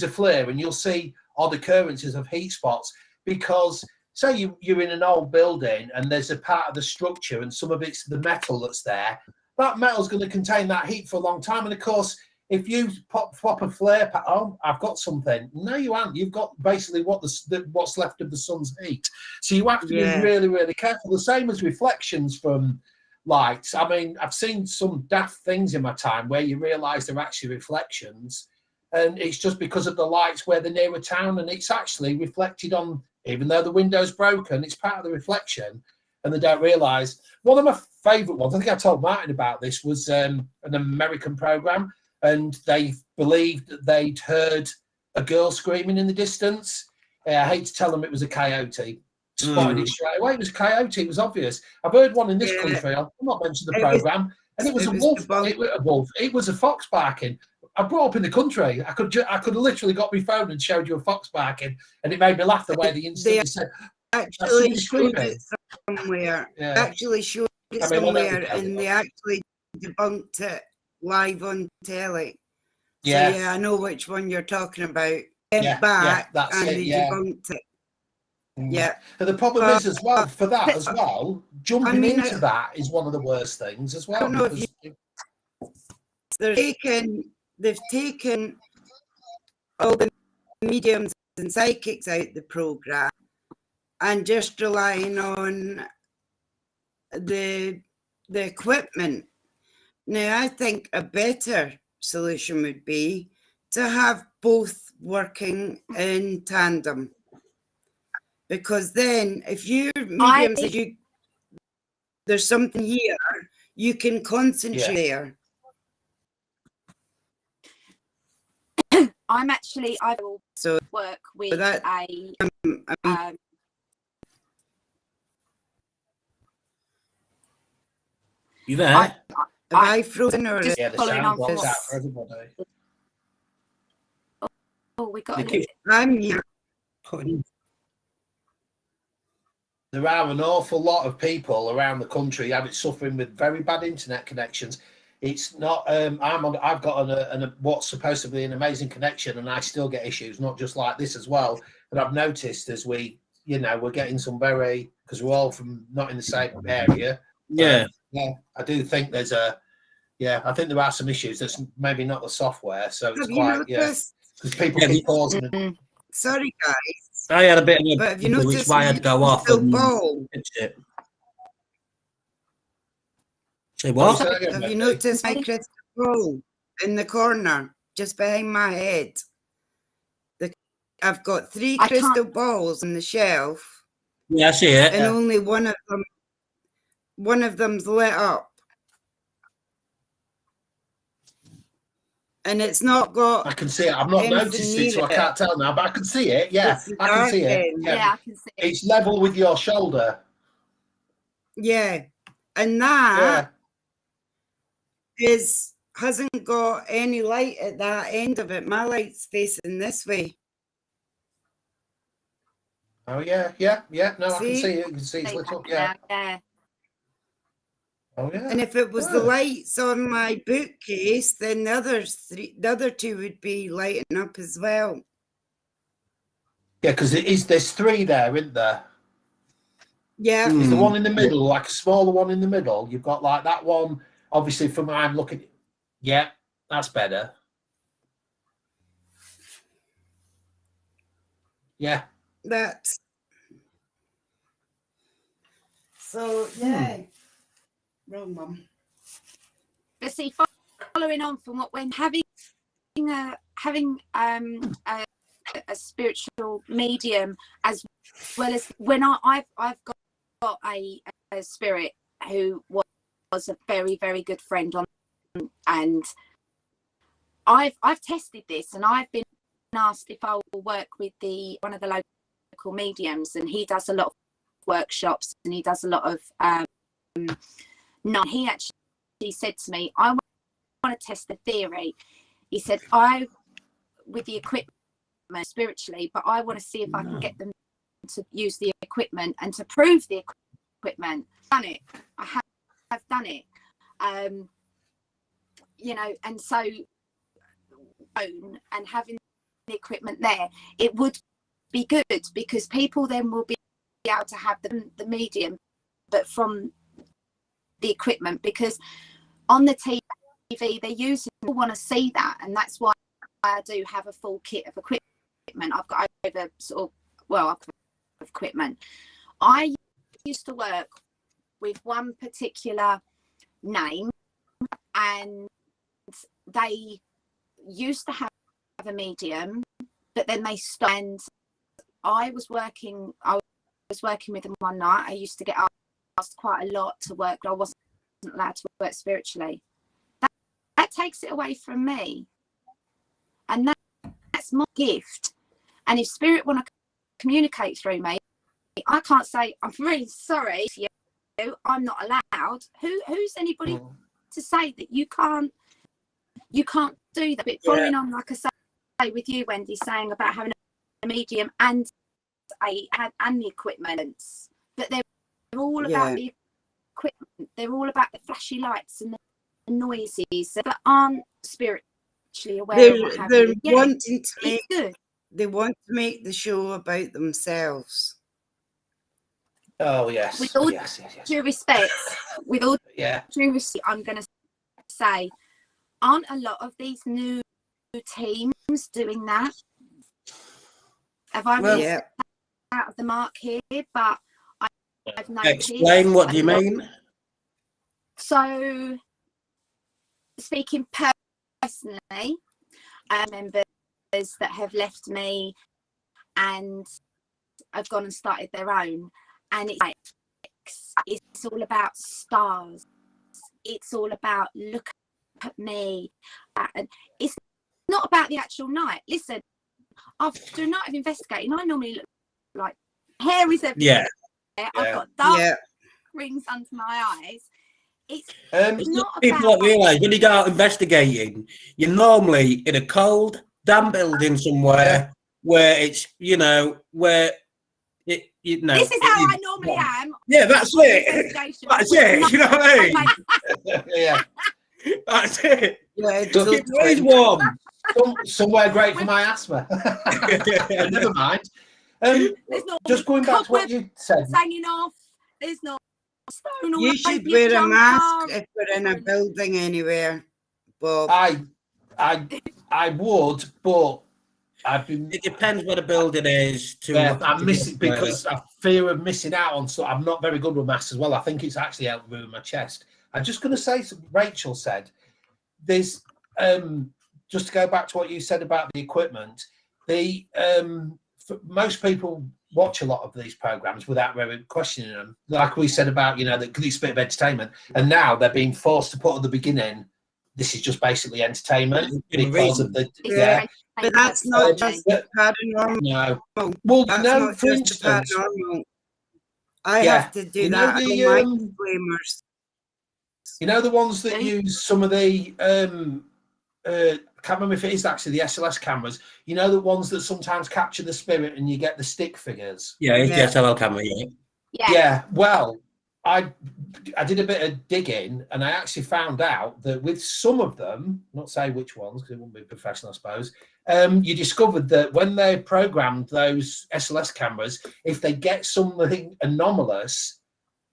flare and you'll see odd occurrences of heat spots, because say you're in an old building and there's a part of the structure and some of it's the metal that's there. That metal's going to contain that heat for a long time. And of course, if you pop a flare, I've got something. No, you haven't. You've got basically what's left of the sun's heat. So you have to be really, really careful. The same as reflections from lights. I mean, I've seen some daft things in my time where you realise they're actually reflections, and it's just because of the lights where they're near a town, and it's actually reflected on, even though the window's broken, it's part of the reflection, and they don't realise. One of my favourite ones, I think I told Martin about this, was an American programme, and they believed that they'd heard a girl screaming in the distance. I hate to tell them it was a coyote. Spotted it straight away. It was a coyote. It was obvious. I've heard one in this country. I'll not mention the programme. And it was a wolf. It was a fox barking. I brought up in the country. I could have literally got my phone and showed you a fox barking, and it made me laugh the way they instantly said, actually showed it somewhere. Yeah. Actually showed it somewhere, and they actually debunked it live on telly. Yeah. So, yeah, I know which one you're talking about. Went back and they debunked it. Yeah. And the problem is as well, for that as well, jumping into that is one of the worst things as well. They've taken all the mediums and psychics out the programme and just relying on the equipment. Now, I think a better solution would be to have both working in tandem. Because then if your medium says there's something here, you can concentrate there. I will work with You there? Have I frozen or the sound blocks out for everybody. Oh, we got I'm here. There are an awful lot of people around the country suffering with very bad internet connections. It's not. I've got what's supposed to be an amazing connection, and I still get issues, not just like this as well. But I've noticed as we're getting some because we're all from not in the same area. Yeah. I do think there's I think there are some issues. That's maybe not the software, so it's because people keep pausing. Sorry, guys. I had a bit of but you which why I had to go off and fix it. Say what? Have you noticed my crystal ball in the corner just behind my head? I've got 3 crystal balls on the shelf. Yeah, I see it. And only one of them's lit up. And it's not got. I can see it. I've not noticed it, so I can't tell now. But I can see it. Yeah, I can see it. Yeah, I can see it. It's level with your shoulder. Yeah, and that hasn't got any light at that end of it. My light's facing this way. Oh yeah. No, I can see it. You can see it's lit up. Yeah. Oh yeah. And if it was the lights on my bookcase, then the other 2 would be lighting up as well. Yeah, because there's 3 there, isn't there? Yeah. Is the one in the middle, like a smaller one in the middle? You've got like that one, obviously from I'm looking. Yeah, that's better. Yeah. That's so wrong one. But see, following on from what when having a spiritual medium, as well as when I've got a spirit who was a very, very good friend on, and I've tested this, and I've been asked if I will work with one of the local mediums, and he does a lot of workshops and he does a lot of he actually said to me, I want to test the theory. He said, with the equipment spiritually, but I want to see if I can get them to use the equipment and to prove the equipment. Done it. I have done it. You know, and so and having the equipment there, it would be good, because people then will be able to have the medium, but from the equipment, because on the TV they're using, people want to see that, and that's why I do have a full kit of equipment. I've got over equipment. I used to work with one particular name, and they used to have a medium, but then they stopped. And I was working with them one night. I used to get asked quite a lot to work, but I wasn't allowed to work spiritually. That takes it away from me, and that's my gift. And if spirit want to communicate through me, I can't say, I'm really sorry to you, I'm not allowed. Who's anybody to say that you can't do that? But following on, like I say with you, Wendy, saying about having a medium and the equipment, but they're all about the equipment. They're all about the flashy lights and the noises that aren't spiritually aware of what have you. Wanting to it's good. They want to make the show about themselves. Oh yes. With all due respect, with all due respect, I'm going to say, aren't a lot of these new teams doing that? Have I really out of the mark here? But I've noticed. Explain, what do you mean? So, speaking personally, members that have left me and have gone and started their own, and it's all about stars. It's all about look at me, and it's not about the actual night. Listen, after a night of investigating, I normally look like hair is everywhere. I've got dark rings under my eyes. It's not people don't realise when you go out investigating, you're normally in a cold, damp building somewhere where it's, where it, this is how I normally am. Yeah, that's it. That's it. You know what I mean? Yeah. That's it. Yeah, it's warm. Somewhere great for my asthma. Never mind. Just going back to what you said. Hanging off. There's no stone all you should wear a mask if we're in a building anywhere, Bob. I would, but it depends where the building is. I'm missing because I fear of missing out on. So I'm not very good with masks as well. I think it's actually helped ruin my chest. I'm just going to say, Rachel said, there's just to go back to what you said about the equipment. Most people watch a lot of these programs without really questioning them. Like we said about, it's a bit of entertainment, and now they're being forced to put at the beginning, this is just basically entertainment because of the But that's not just paranormal. No. Well, that's for instance, paranormal. I have to do that on my disclaimers. The ones that use some of the I can't remember if it is actually the S.L.S cameras. The ones that sometimes capture the spirit and you get the stick figures. Yeah, it's the SLR camera. Yeah. Well, I did a bit of digging, and I actually found out that with some of them, not say which ones because it wouldn't be professional, I suppose. You discovered that when they programmed those S.L.S cameras, if they get something anomalous,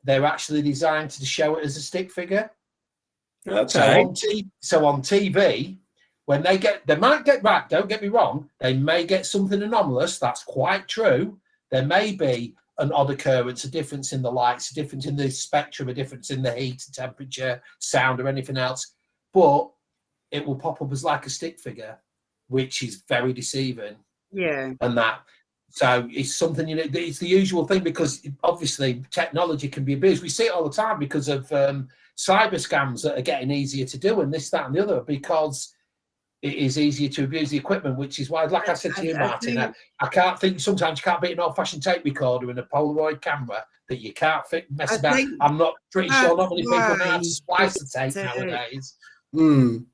they're actually designed to show it as a stick figure. Okay. So on TV, when they might get right, don't get me wrong, they may get something anomalous. That's quite true. There may be an odd occurrence, a difference in the lights, a difference in the spectrum, a difference in the heat, temperature, sound, or anything else. But it will pop up as like a stick figure, which is very deceiving. Yeah. And that. So it's something, it's the usual thing because obviously technology can be abused. We see it all the time because of cyber scams that are getting easier to do and this, that, and the other because it is easier to abuse the equipment, which is why, like I said to you, Martin, think- I can't think sometimes you can't beat an old-fashioned tape recorder and a Polaroid camera that you can't mess I about. think I'm not pretty sure not many people know how why to splice the tape it's, nowadays. Mm.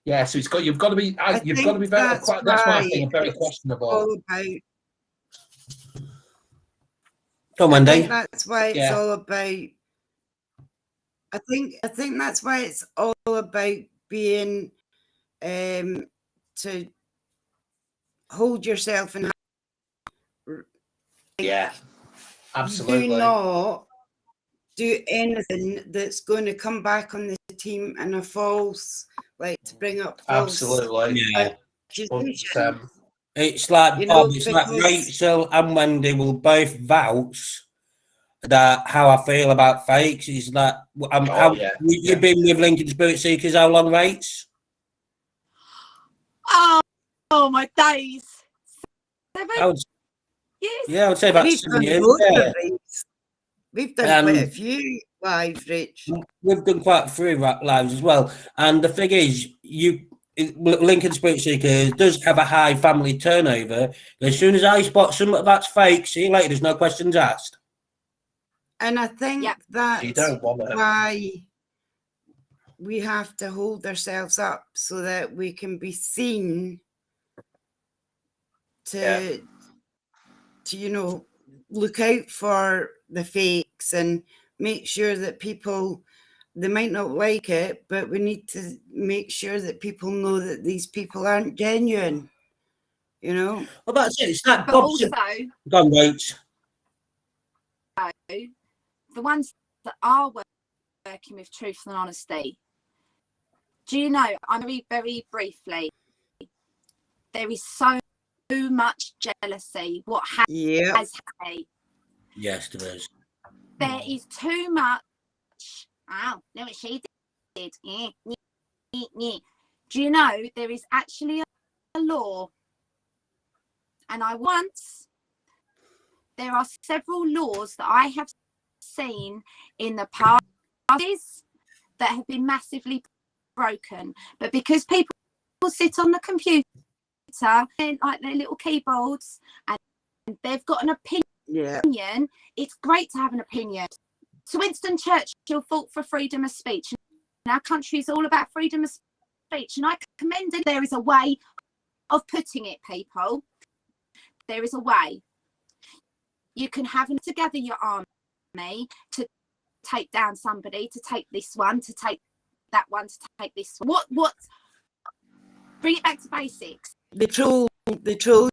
Yeah, so you've got to be you've got to be think very that's that's my why thing, very it's questionable. all about. Come on, I Wendy. think that's why it's Yeah. all about. I think that's why it's all about being to hold yourself and Yeah, absolutely. do not do anything that's going to come back on the team in a false, like to bring up false Absolutely. Yeah. accusation. It's like You Bob, know, it's like because- Rachel and Wendy will both vouch that how I feel about fakes is that you've been with Lincoln Spirit Seekers how long, Rach? Oh my days. 7 I would, years. yeah, I would say about We've 7 done years. loads Yeah. of these. We've done quite a few live, Rich. We've done quite a few lives as well. And the thing is, Lincoln Spirit Seekers does have a high family turnover. As soon as I spot something that's fake, see you later, there's no questions asked. And I think Yeah. that's You don't want to. why we have to hold ourselves up so that we can be seen to you know, look out for the fakes and make sure that people, they might not like it, but we need to make sure that people know that these people aren't genuine, you know? Well, that's it. It's that But Bob. also, Gone, Rach. the ones that are working with truth and honesty, do you know, I'm very, very briefly, there is so much jealousy. What has happened? Yes, there is. There is too much. Oh, no, what she did. Do you know there is actually a law? And there are several laws that I have seen in the past that have been massively broken. But because people sit on the computer and like their little keyboards and they've got an opinion, it's great to have an opinion. So Winston Churchill fought for freedom of speech. And our country is all about freedom of speech. And I commend it. There is a way of putting it, people. There is a way. You can have together your army to take down somebody, to take this one, to take that one, to take this one. What? Bring it back to basics. The troll. The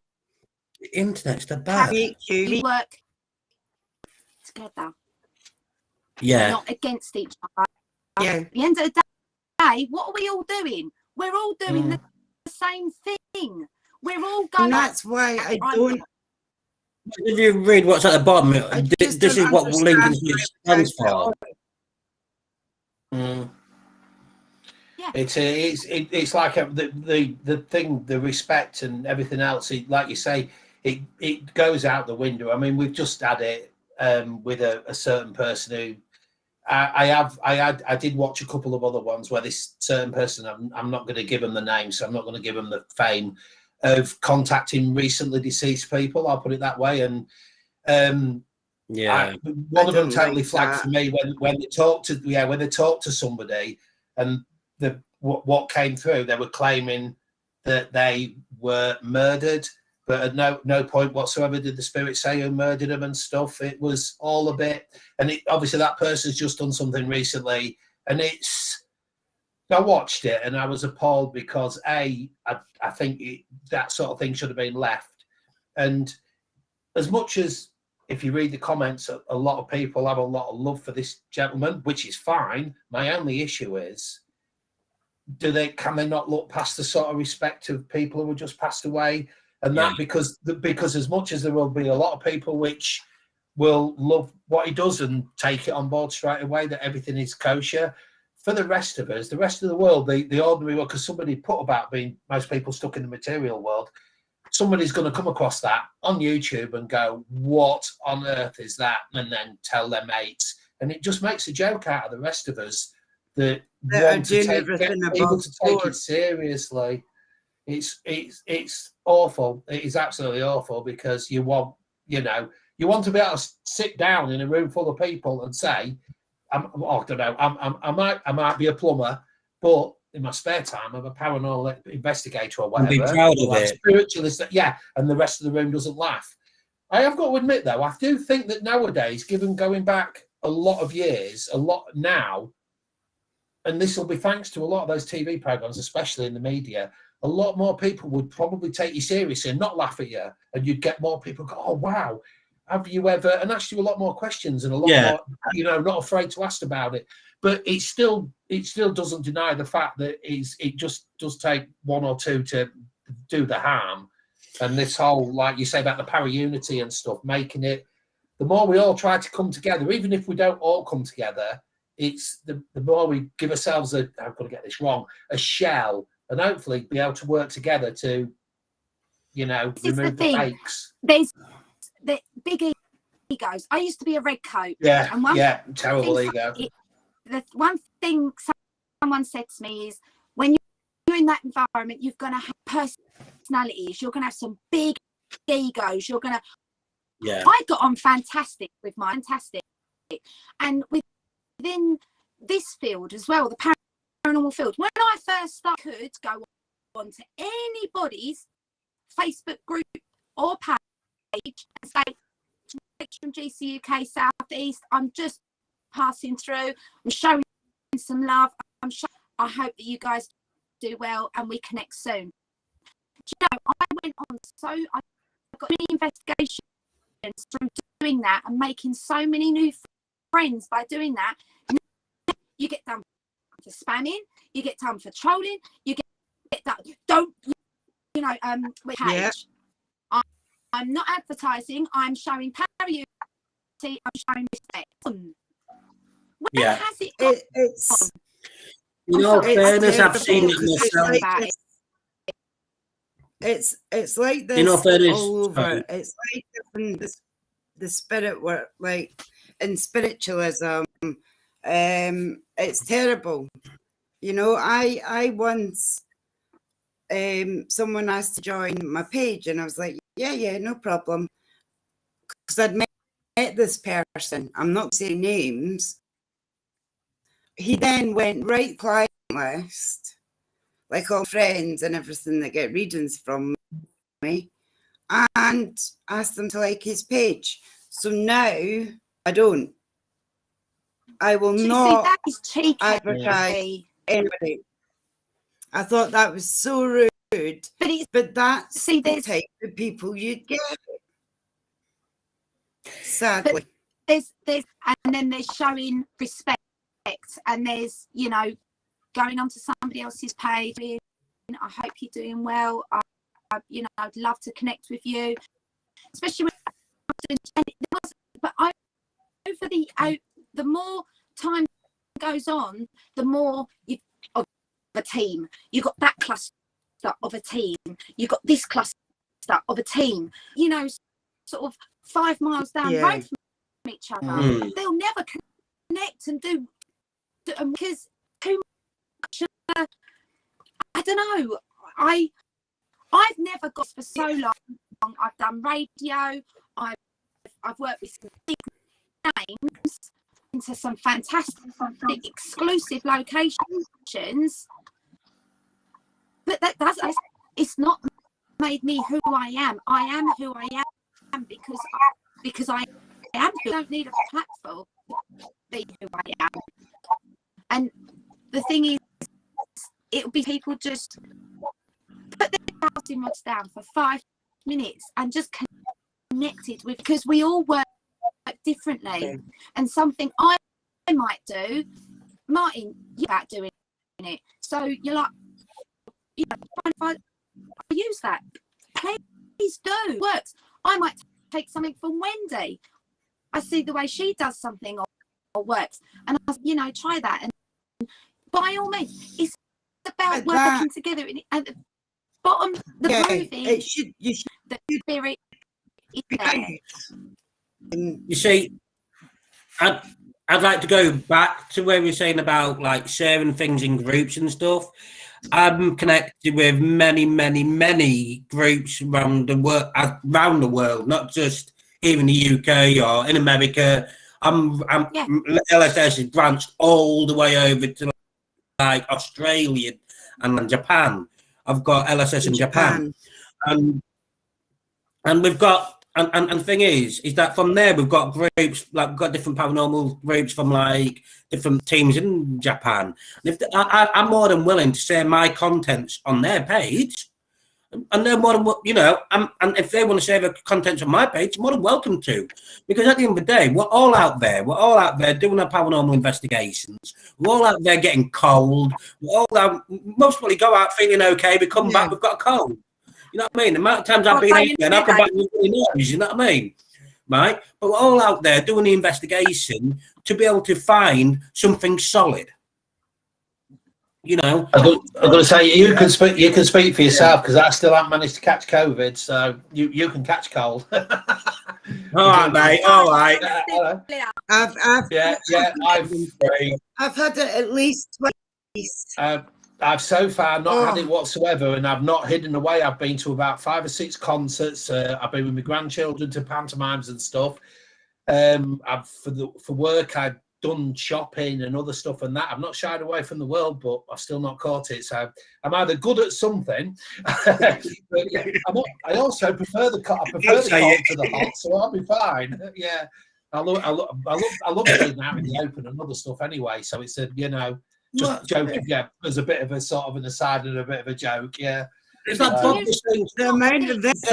internet's the bad. You work together. Yeah. Not against each other. Yeah. At the end of the day, what are we all doing? We're all doing the same thing. We're all going. And that's why I don't. If you read what's at the bottom, this is what Lincoln stands for. Yeah. It's like the thing, the respect and everything else. Like you say, it goes out the window. I mean, we've just had it with a certain person who I did watch a couple of other ones where this certain person, I'm not going to give them the name, so I'm not going to give them the fame of contacting recently deceased people. I'll put it that way. And one of them totally flagged for me when they talked to somebody, and what came through, they were claiming that they were murdered, but at no point whatsoever did the spirit say who murdered them and stuff. It was all a bit, and obviously that person's just done something recently, and I watched it and I was appalled because I think that sort of thing should have been left. And as much as, if you read the comments, a lot of people have a lot of love for this gentleman, which is fine. My only issue is, can they not look past the sort of respect of people who have just passed away? And that because as much as there will be a lot of people which will love what he does and take it on board straight away, that everything is kosher, for the rest of us, the rest of the world, the ordinary world, because somebody put about being most people stuck in the material world, somebody's going to come across that on YouTube and go, what on earth is that? And then tell their mates. And it just makes a joke out of the rest of us that that are want to doing take everything able above to take board. it seriously. It's awful. It is absolutely awful because you want to be able to sit down in a room full of people and say, I don't know, I might be a plumber, but in my spare time, I'm a paranormal investigator or whatever. And be proud of it. Spiritualist, yeah, and the rest of the room doesn't laugh. I have got to admit, though, I do think that nowadays, given going back a lot of years, a lot now, and this will be thanks to a lot of those TV programs, especially in the media, a lot more people would probably take you seriously and not laugh at you. And you'd get more people go, oh, wow, have you ever, and ask you a lot more questions and a lot more, not afraid to ask about it. But it still doesn't deny the fact that it just does take one or two to do the harm. And this whole, like you say about the para-unity and stuff, making it, the more we all try to come together, even if we don't all come together, it's the more we give ourselves I'm going to get this wrong, a shell, and hopefully be able to work together to, remove the fakes. There's the big egos. I used to be a red coat. Yeah, and terrible ego. The one thing someone said to me is, when you're in that environment, you're going to have personalities. You're going to have some big egos. You're going to. Yeah. I got on fantastic with my fantastic, and within this field as well, the paranormal field. When I first started, I could go on to anybody's Facebook group or page and say, from GC UK South East, I'm just passing through, I'm showing some love, I hope that you guys do well and we connect soon. I went on I got many investigations through doing that and making so many new friends by doing that. You get done for spamming, you get done for trolling, you get that, with page. I'm not advertising, I'm showing parity, I'm showing respect. Where has it gone? It's fairness, I've seen it myself. It's like this all over. It's like the spirit work, like in spiritualism. It's terrible. I once someone asked to join my page, and I was like, yeah, no problem, because I'd met this person. I'm not saying names. He then went right client list, like all friends and everything that get readings from me, and asked them to like his page. So now I don't. I will not that is cheeky. Advertise anybody. I thought that was so rude. But that's the type of people you'd get. Sadly. There's and then there's showing respect, and there's going on to somebody else's page. I hope you're doing well. I'd love to connect with you, especially when over the more time goes on, the more of a team. You got that cluster of a team. You got this cluster of a team. Sort of 5 miles down the road from each other. They'll never connect and do because too much. I don't know. I've never got for so long. I've done radio. I've worked with some big names into some fantastic exclusive locations. But it's not made me who I am. I am who I am because I am. I don't need a platform to be who I am. And the thing is, it will be people just put their housing rods down for 5 minutes and just connected with, because we all work differently. And something I might do, Martin, you're about doing it. So you're like, if I use that, please do. It works. I might take something from Wendy. I see the way she does something or works, and I try that. And by all means, it's about working together. At the bottom, the proving the spirit is there. You see, I'd like to go back to where we were saying about like sharing things in groups and stuff. I'm connected with many, many, many groups around the world, not just here in the UK or in America. Yeah. L.S.S is branched all the way over to like Australia and Japan. I've got L.S.S in Japan. And we've got and the thing is that from there we've got groups, like we've got different paranormal groups from like different teams in Japan. And if I'm more than willing to share my contents on their page, and they're more than, you know, and if they want to share the contents on my page, more than welcome to, because at the end of the day, we're all out there doing our paranormal investigations. We're all out there getting cold. We're all out, most probably go out feeling okay, we come back, we've got a cold. You know what I mean? The amount of times I've been here and I'll come back with really noise, you know what I mean? Right? But we're all out there doing the investigation to be able to find something solid. You know, I'm going to say you can speak for yourself, because I still haven't managed to catch COVID, so you can catch cold. All right, mate. All right. I've had it at least twice. I've so far not had it whatsoever, and I've not hidden away. I've been to about 5 or 6 concerts. I've been with my grandchildren to pantomimes and stuff. For work, I've done shopping and other stuff and that. I've not shied away from the world, but I've still not caught it. So I'm either good at something, but yeah, I also prefer the cold to the hot, so I'll be fine. Yeah, I love being out in the open and other stuff anyway. So it's a, you know, just joking. Yeah, there's a bit of a sort of an aside and a bit of a joke. Yeah. It's like Bob was saying. The amount of this.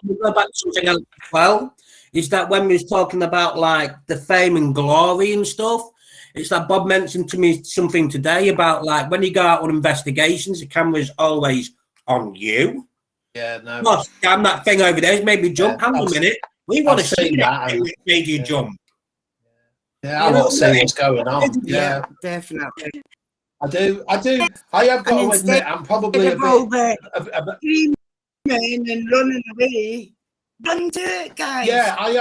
We'll go back to something else as well. Is that when we was talking about like the fame and glory and stuff, it's like Bob mentioned to me something today about like when you go out on investigations, the camera's always on you. Yeah, no. Oh, damn, that thing over there has made me jump. Hang on a minute. We want to see that thing that made you jump. Yeah, I want to see what's going on. Yeah, definitely. I do. I have got to admit, I'm probably a bit screaming and running away. Run to it, guys. Yeah, I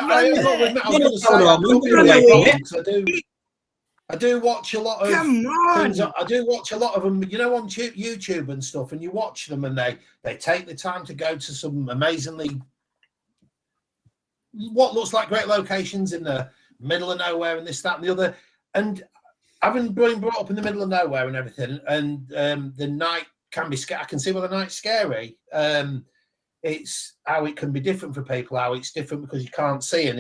do watch a lot of things. I do watch a lot of them, you know, on YouTube and stuff, and you watch them and they take the time to go to some amazingly what looks like great locations in the middle of nowhere and this, that, and the other. And having been brought up in the middle of nowhere and everything, and the night can be scary. I can see why the night's scary. It's how it can be different for people, how it's different because you can't see. And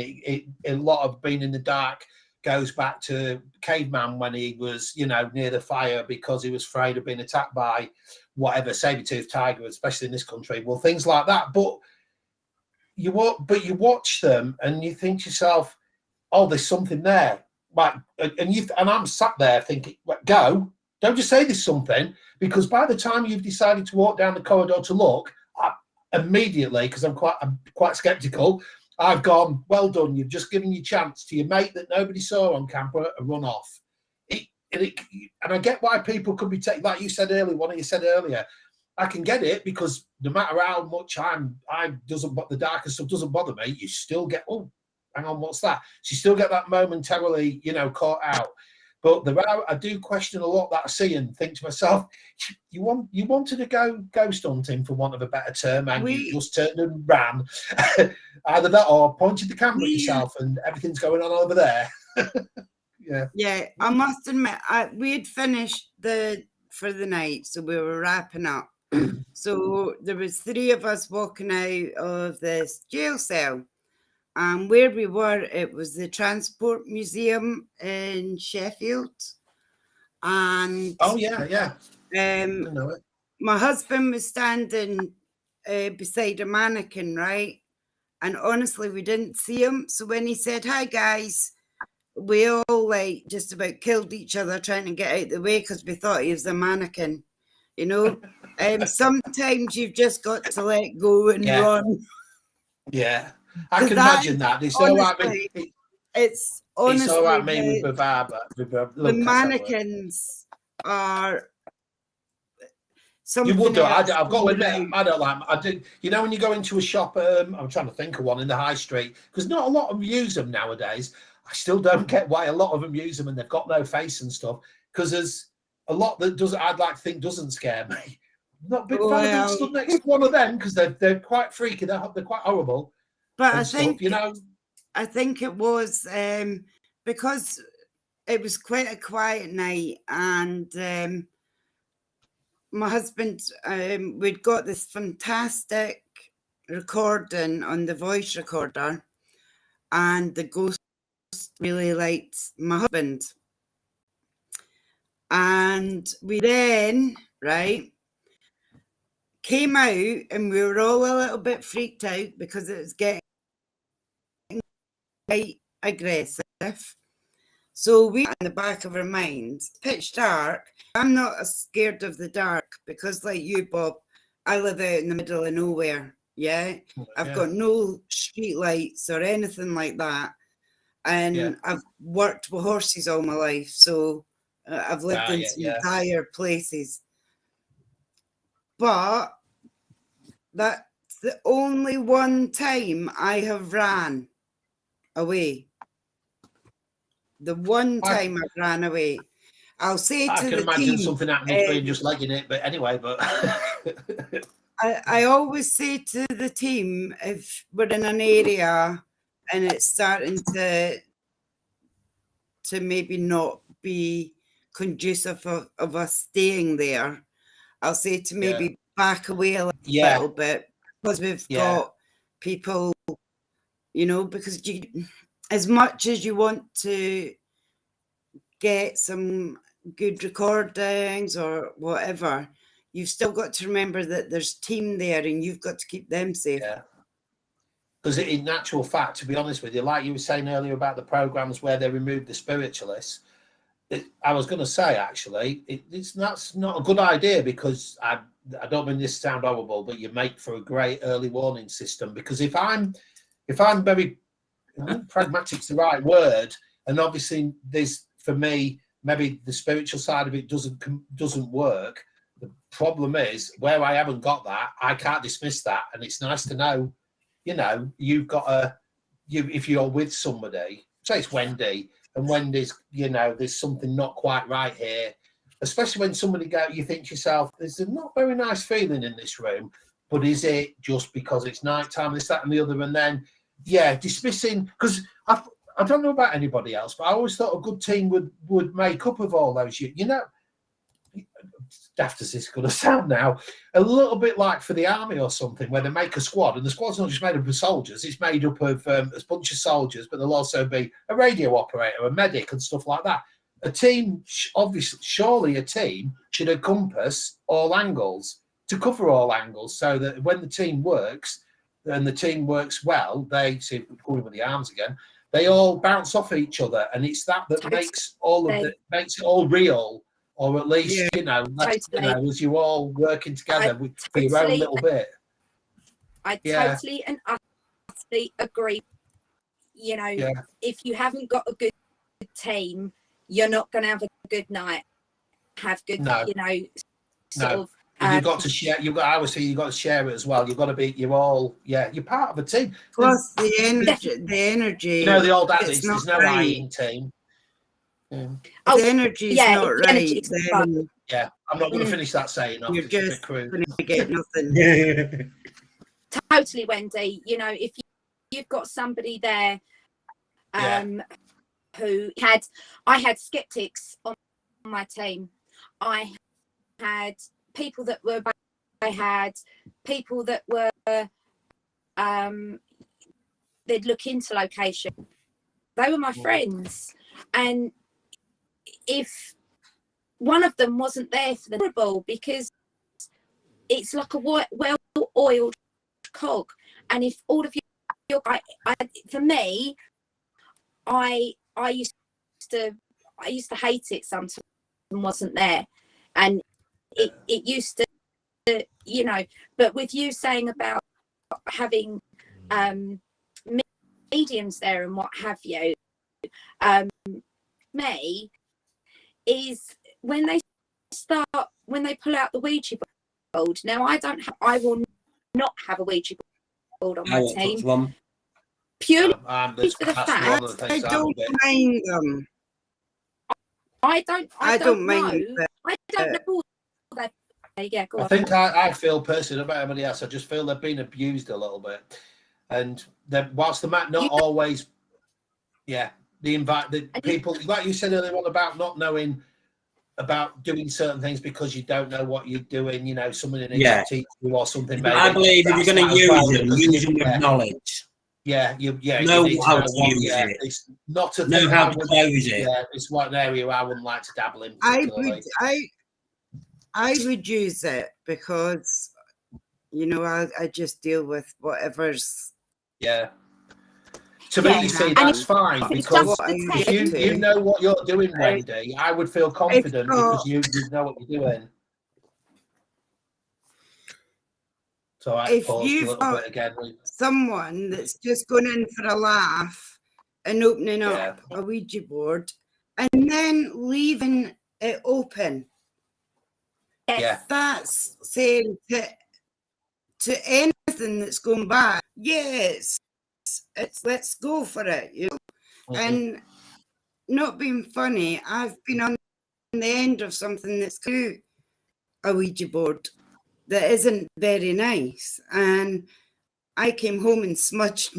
a lot of being in the dark goes back to caveman when he was, you know, near the fire because he was afraid of being attacked by whatever, saber-toothed tiger, especially in this country. Well, things like that. But you watch them and you think to yourself, oh, there's something there. Like, and I'm sat there thinking, well, go. Don't just say there's something, because by the time you've decided to walk down the corridor to look, immediately, because I'm quite skeptical, I've gone, well done, you've just given your chance to your mate that nobody saw on camera and run off. And I get why people could be taking, like you said earlier, one of you said earlier, I can get it, because no matter how much the darker stuff doesn't bother me, you still get, oh, hang on, what's that? So you still get that momentarily, you know, caught out. But I do question a lot that I see and think to myself, you wanted to go ghost hunting, for want of a better term, and you just turned and ran. Either that or pointed the camera at yourself and everything's going on over there. Yeah, I must admit, we had finished for the night, so we were wrapping up. So there was 3 of us walking out of this jail cell. And where we were, it was the Transport Museum in Sheffield. And oh yeah. I know it. My husband was standing beside a mannequin, right? And honestly, we didn't see him. So when he said, "Hi guys," we all like just about killed each other trying to get out of the way because we thought he was a mannequin. You know, sometimes you've just got to let go and run. Yeah. I can imagine that. It's honestly, all right. It's honestly, it's all right. Me with Barbara. The mannequins are. You would do. I've got to admit, I don't like. I do. You know, when you go into a shop, I'm trying to think of one in the high street, because not a lot of them use them nowadays. I still don't get why a lot of them use them and they've got no face and stuff, because there's a lot that doesn't, I'd like to think doesn't scare me. I'm not a big fan of being stood next to one of them because they're quite freaky, they're quite horrible. But I think, stuff, you know, I think it was because it was quite a quiet night, and my husband, we'd got this fantastic recording on the voice recorder, and the ghost really liked my husband. And we then, right, came out, and we were all a little bit freaked out because it was getting quite aggressive. So we, in the back of our minds, pitch dark. I'm not scared of the dark because, like you, Bob, I live out in the middle of nowhere. Yeah, I've got no street lights or anything like that, and I've worked with horses all my life, so I've lived in some dire places. But that's the only one time I have ran away. The one time I ran away. I'll say to the team. I can imagine something happening to you just legging it, but anyway, but I always say to the team, if we're in an area and it's starting to maybe not be conducive of us staying there, I'll say to maybe back away a little bit, because we've got people, you know, because you, as much as you want to get some good recordings or whatever, you've still got to remember that there's team there and you've got to keep them safe. Yeah. Because in actual fact, to be honest with you, like you were saying earlier about the programs where they removed the spiritualists, I was going to say, actually, that's not a good idea, because I don't mean this to sound horrible, but you make for a great early warning system. Because if I'm very pragmatic's the right word, and obviously there's, for me, maybe the spiritual side of it doesn't work. The problem is, where I haven't got that, I can't dismiss that, and it's nice to know, you know, you've got if you're with somebody, say it's Wendy, and Wendy's, you know, there's something not quite right here, especially when somebody you think to yourself, there's a not very nice feeling in this room, but is it just because it's nighttime, this, that, and the other? And then, dismissing, because I don't know about anybody else, but I always thought a good team would make up of all those, you know, daft as this is going to sound now, a little bit like for the army or something, where they make a squad, and the squad's not just made up of soldiers, it's made up of a bunch of soldiers, but there'll also be a radio operator, a medic, and stuff like that. A team, obviously, surely a team should encompass all angles, to cover all angles, so that when the team works, and the team works well, they see, going with the arms again, they all bounce off each other, and it's that makes makes it all real. Or at least, you know, as you all working together for your own little bit. I totally and utterly agree. You know, if you haven't got a good team, you're not going to have a good night. Have good, you know, sort of. You've got to share. I always say you've got to share it as well. You've got to be. You're all. Yeah, you're part of a team. Plus the energy. You know the old adage. There's no I in team. The energy's not right. I'm not going to finish that saying. You're just going to get nothing. Totally, Wendy. You know, if you've got somebody there who I had skeptics on my team. I had people that were they'd look into location. They were my friends, and if one of them wasn't there for the terrible, because it's like a well-oiled cog, and if all of you, for me, I used to hate it sometimes and wasn't there, and it used to, you know. But with you saying about having mediums there and what have you, me is when they pull out the Ouija board. Now I will not have a Ouija board on my team. Purely That's one of the things I don't mind them. I don't mind know. that. I don't know. Yeah, go on. I think I feel personally about everybody else. I just feel they've been abused a little bit, and whilst they might not always, the people, like you said earlier on about not knowing about doing certain things because you don't know what you're doing. You know, someone needs to teach you or something. Maybe. I believe if you're going to use them with knowledge. Know you need how to use it. It's not a know how to close it. Yeah, it's one area I wouldn't like to dabble in particularly. I would use it because, you know, I just deal with whatever's. Yeah. To me, see, that's fine because if you know what you're doing, Wendy, I would feel confident because you know what you're doing. So I paused a little bit again. Someone that's just going in for a laugh and opening up a Ouija board and then leaving it open. Yeah. That's saying to anything that's going bad, yes, it's let's go for it, you know. And not being funny, I've been on the end of something that's a Ouija board that isn't very nice, and I came home and smudged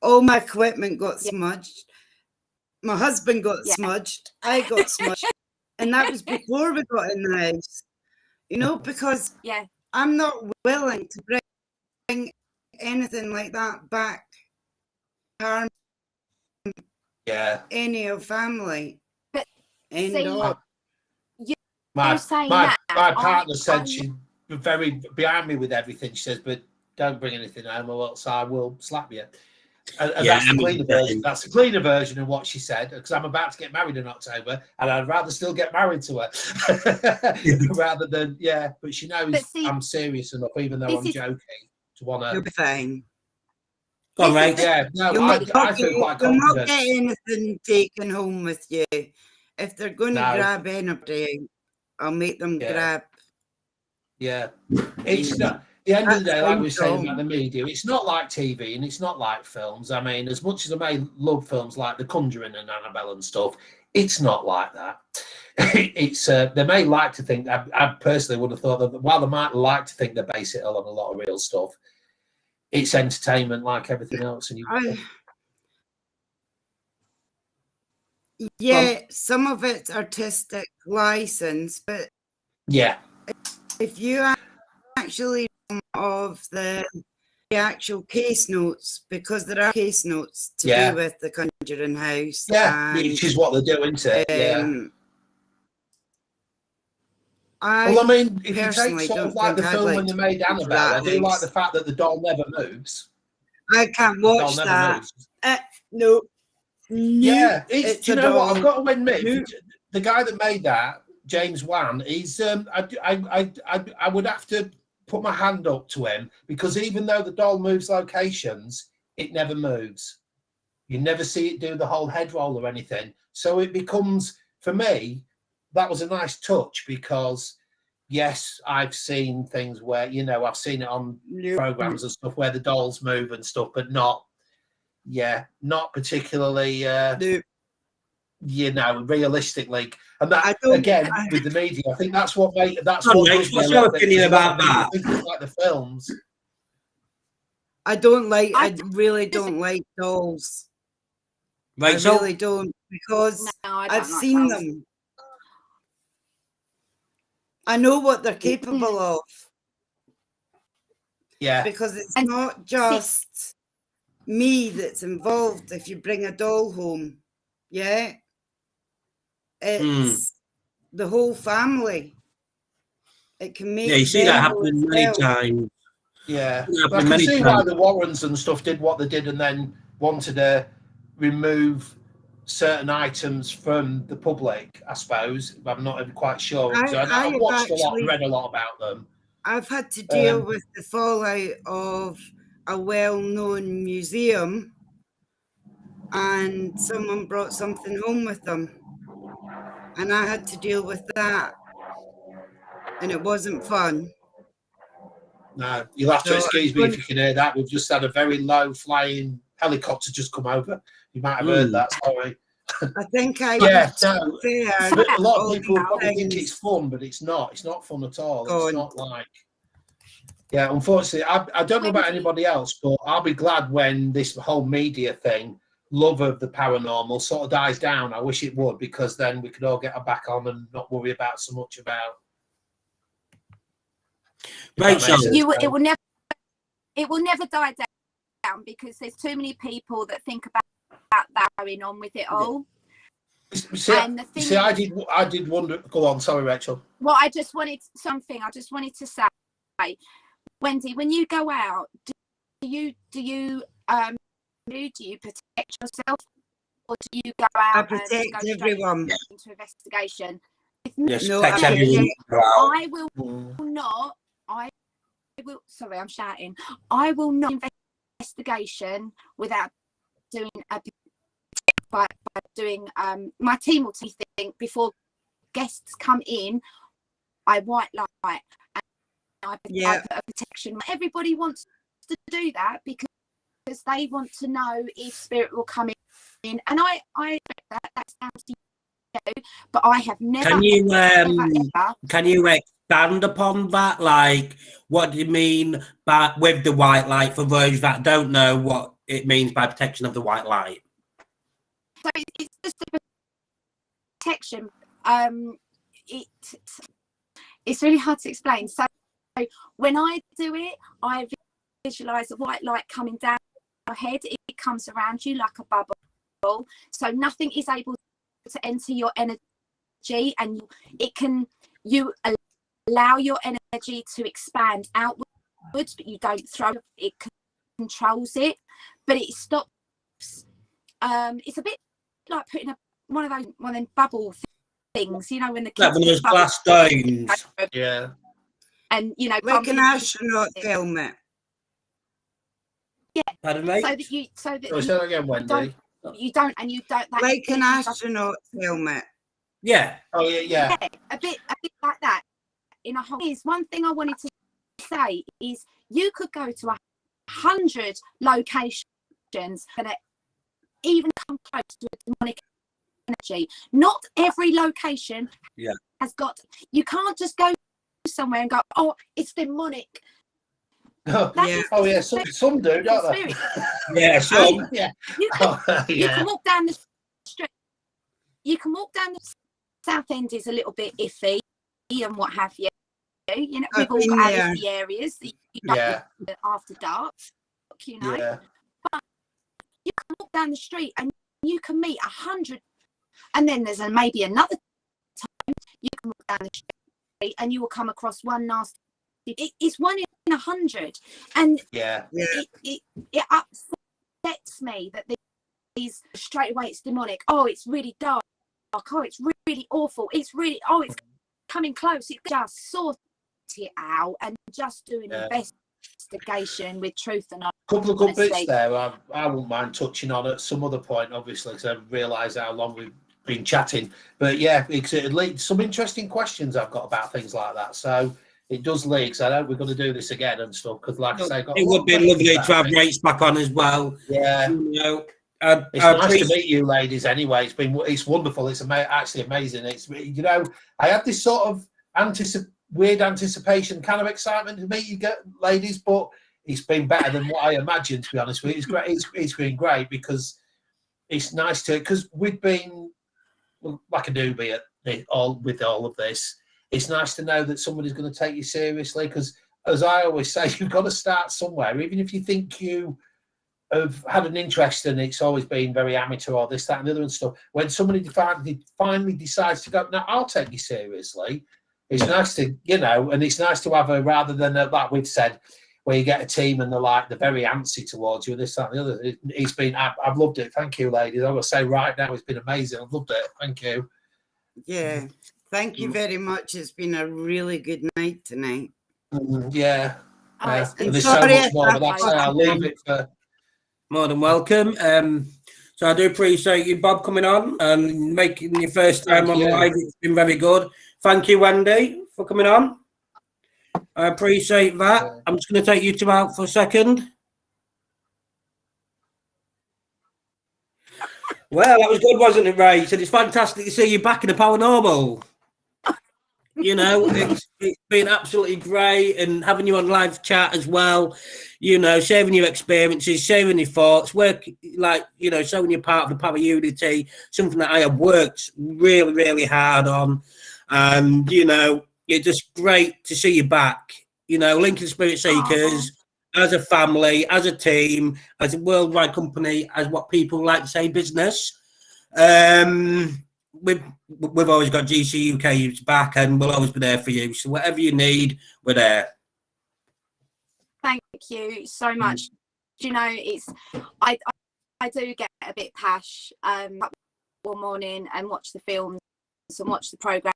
all my equipment got smudged. My husband got smudged. I got smudged, and that was before we got in the house. You know, because I'm not willing to bring anything like that back. Harm any of family. But my partner said she's very behind me with everything. She says, but don't bring anything home or else I will slap you. And that's the cleaner version. That's the cleaner version of what she said, because I'm about to get married in October and I'd rather still get married to her rather than, but she knows I'm serious enough, even though I'm joking, to want to. You'll be fine. All right. Yeah, no, I feel quite confident. You'll not get anything taken home with you. If they're going to grab anybody, I'll make them grab. Yeah. It's not. At the end of the day, like we were saying about the media, it's not like TV and it's not like films. I mean, as much as I may love films like The Conjuring and Annabelle and stuff, it's not like that. It's they may like to think. I personally would have thought that while they might like to think they base it on a lot of real stuff, it's entertainment like everything else. And some of it's artistic license, but if you actually of the actual case notes, because there are case notes to do with the Conjuring House. Which is what they're doing, isn't it? I mean, if you take sort of like the film when they made Annabelle, I do like the fact that the doll never moves. I can't watch that. No. Yeah, it's you know what? I've got to admit, the guy that made that, James Wan, he's I would have to put my hand up to him, because even though the doll moves locations, it never moves. You never see it do the whole head roll or anything. So it becomes, for me, that was a nice touch, because yes, I've seen things where, you know, I've seen it on programs and stuff where the dolls move and stuff, but not particularly you know, realistically. And that again with the media, I think that's what what's your opinion about that? Like the films. I really don't like dolls. Right, I really don't, because I've seen them. I know what they're capable of. Yeah. Because it's not just me that's involved if you bring a doll home. Yeah. It's the whole family. It can make you see that happen many times. Yeah. I can see why the Warrens and stuff did what they did and then wanted to remove certain items from the public, I suppose. I'm not even quite sure. I've watched a lot, read a lot about them. I've had to deal with the fallout of a well-known museum, and someone brought something home with them, and I had to deal with that, and it wasn't fun. No, you'll have to excuse me if you can hear that. We've just had a very low-flying helicopter just come over. You might have heard that. Sorry. I think I Yeah, was no. there. But a lot all of people these probably think things it's fun, but it's not. It's not fun at all. gone. It's not like. Yeah, unfortunately, I don't know about anybody else, but I'll be glad when this whole media thing, love of the paranormal, sort of dies down. I wish it would, because then we could all get our back on and not worry about so much about. Right, so It will never die down, because there's too many people that think about that going on with it all. And the thing I did wonder. Go on, sorry, Rachel. Well, I just wanted to say, Wendy, when you go out, do you protect yourself, or do you go out I and protect go straight everyone. into investigation? yes, No, protect I everyone. I will not. Sorry, I'm shouting. I will not investigation without doing by doing. My team will think before guests come in. I white light. I put a protection. Everybody wants to do that because they want to know if spirit will come in, and I expect that's down to you. But I have never. Can you expand upon that? Like, what do you mean with the white light, for those that don't know what it means by protection of the white light? So it's just a protection. It's really hard to explain. So when I do it, I visualize the white light coming down your head. It comes around you like a bubble, so nothing is able to enter your energy, and you allow your energy to expand outwards, but you don't throw it. It controls it, but it stops. It's a bit like putting one of them bubble things, you know, when the kids one of those glass stones. Yeah. And like an astronaut helmet. Yeah. Pardon me? So that again, Wendy. You don't. Like an astronaut helmet. Yeah. Oh yeah. Yeah, a bit like that. In a whole. One thing I wanted to say is you could go to 100 locations and even come close to a demonic energy. Not every location has got. You can't just go somewhere and go, oh, it's demonic. Oh yeah, some do, don't they? Yeah, some. Yeah. You can walk down the street. You can walk down the South End is a little bit iffy and what have you. You know, we've all got our iffy areas. After dark, you know. Yeah. But you can walk down the street and you can meet 100, and then there's maybe another time you can walk down the street and you will come across one nasty. It's 1 in 100, and it upsets me that these straight away it's demonic. Oh, it's really dark. Oh, it's really awful. It's really it's coming close. It just sort it out and just do an investigation with truth and honesty. Couple of good bits there. I wouldn't mind touching on at some other point, obviously, because I realise how long we've been chatting. But yeah, it leads some interesting questions I've got about things like that. So it does lead. Because I know we're going to do this again and stuff. Because, like I say, it would be lovely to have Rach back on as well. Yeah, it's nice to meet you, ladies. Anyway, it's wonderful. It's actually amazing. It's I had this sort of weird anticipation, kind of excitement to meet you, ladies, but it's been better than what I imagined. To be honest with you, it's great. It's been great because it's nice because we've been like a newbie with all of this. It's nice to know that somebody's going to take you seriously because, as I always say, you've got to start somewhere. Even if you think you have had an interest and it's always been very amateur or this, that, and the other and stuff, when somebody finally decides to go, now I'll take you seriously. It's nice to, and it's nice to have rather than like we've said, where you get a team and they're very antsy towards you and this, that, and the other. I've loved it. Thank you, ladies. I will say right now, it's been amazing. I've loved it. Thank you. Yeah. Thank you very much. It's been a really good night tonight. Yeah. And there's so much more, but that's how I'll leave it for. More than welcome. So I do appreciate you, Bob, coming on and making your first time on live. It's been very good. Thank you, Wendy, for coming on. I appreciate that. I'm just going to take you two out for a second. Well, that was good, wasn't it, Ray? He said it's fantastic to see you back in the paranormal. You know, it's been absolutely great, and having you on live chat as well. You know, sharing your experiences, sharing your thoughts, work like, you know, showing you're part of the Para Unity, something that I have worked really, really hard on. And, you know, it's just great to see you back. You know, Lincoln Spirit Seekers, as a family, as a team, as a worldwide company, as what people like to say, business. We've always got GC UK's back, and we'll always be there for you. So whatever you need, we're there. Thank you so much. You know, it's I do get a bit pash one morning and watch the films and watch the programs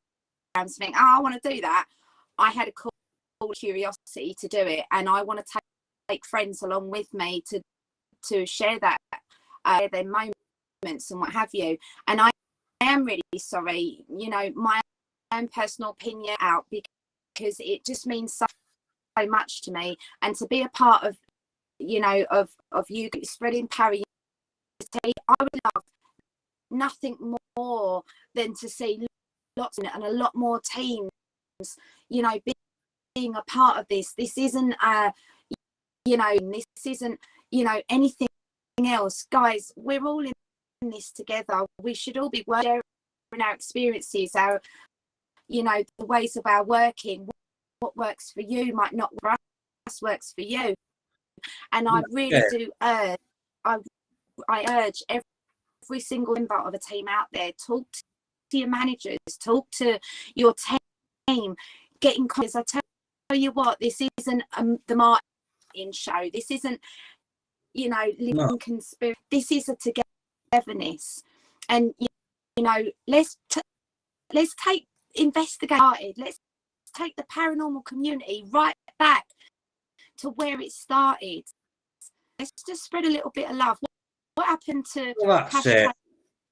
and think, oh, I want to do that. I had a cool curiosity to do it, and I want to take friends along with me to share that their moments and what have you. And I am really sorry, you know, my own personal opinion out, because it just means so much to me, and to be a part of, you know, of you spreading Para Unity. I would love nothing more than to see lots and a lot more teams, you know, being a part of this. This isn't you know, this isn't, you know, anything else. Guys, we're all in this together. We should all be sharing our experiences, our, you know, the ways of our working. What works for you might not work for us, works for you. And I really do urge, I urge every single member of a team out there, talk to your managers, talk to your team, get in contact. I tell you what, this isn't the Martin show. This isn't, you know, Lincoln Spirit. This is a togetherness. And, you know, let's take investigated. Let's take the paranormal community right back to where it started. Let's just spread a little bit of love. What happened to hashtag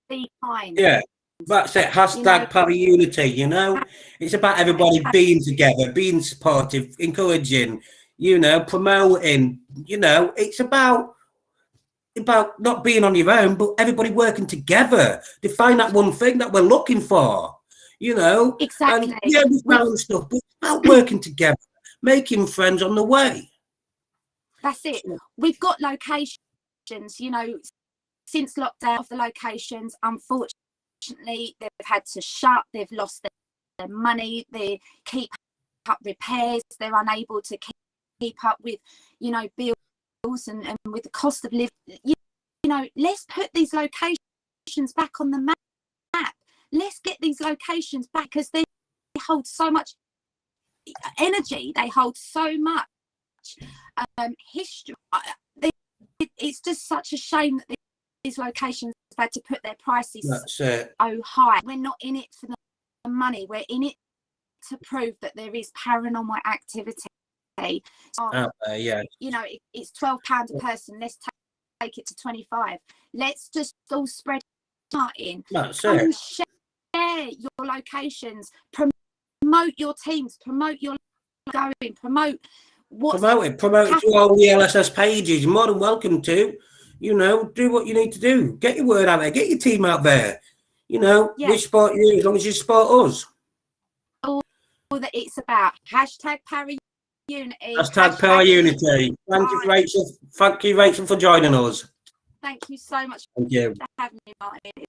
be kind? Yeah, that's it. Hashtag Para Unity. You know, it's about everybody being together, being supportive, encouraging, you know, promoting. You know, it's about not being on your own, but everybody working together to find that one thing that we're looking for. You know, exactly. And, yeah, we found stuff, but it's about working together, making friends on the way. That's it. We've got locations, you know, since lockdown of the locations, unfortunately, they've had to shut, they've lost their money, they keep up repairs, they're unable to keep up with, you know, bills and with the cost of living. You know, let's put these locations back on the map. Let's get these locations back, because they hold so much energy, they hold so much history. It's just such a shame that these locations have had to put their prices so high. We're not in it for the money, we're in it to prove that there is paranormal activity. Yeah, you know, it's £12 a person. Let's take it to 25. Let's just all spread in. And share your locations, promote your teams, promote your going, promote it to all the L.S.S pages. You're more than welcome to, you know, do what you need to do. Get your word out there, get your team out there. You know, we support you as long as you support us. All that it's about. Hashtag Para Unity. Hashtag Para Unity. Thank you, Rachel. Thank you, Rachel, for joining us. Thank you so much for having me, Martin.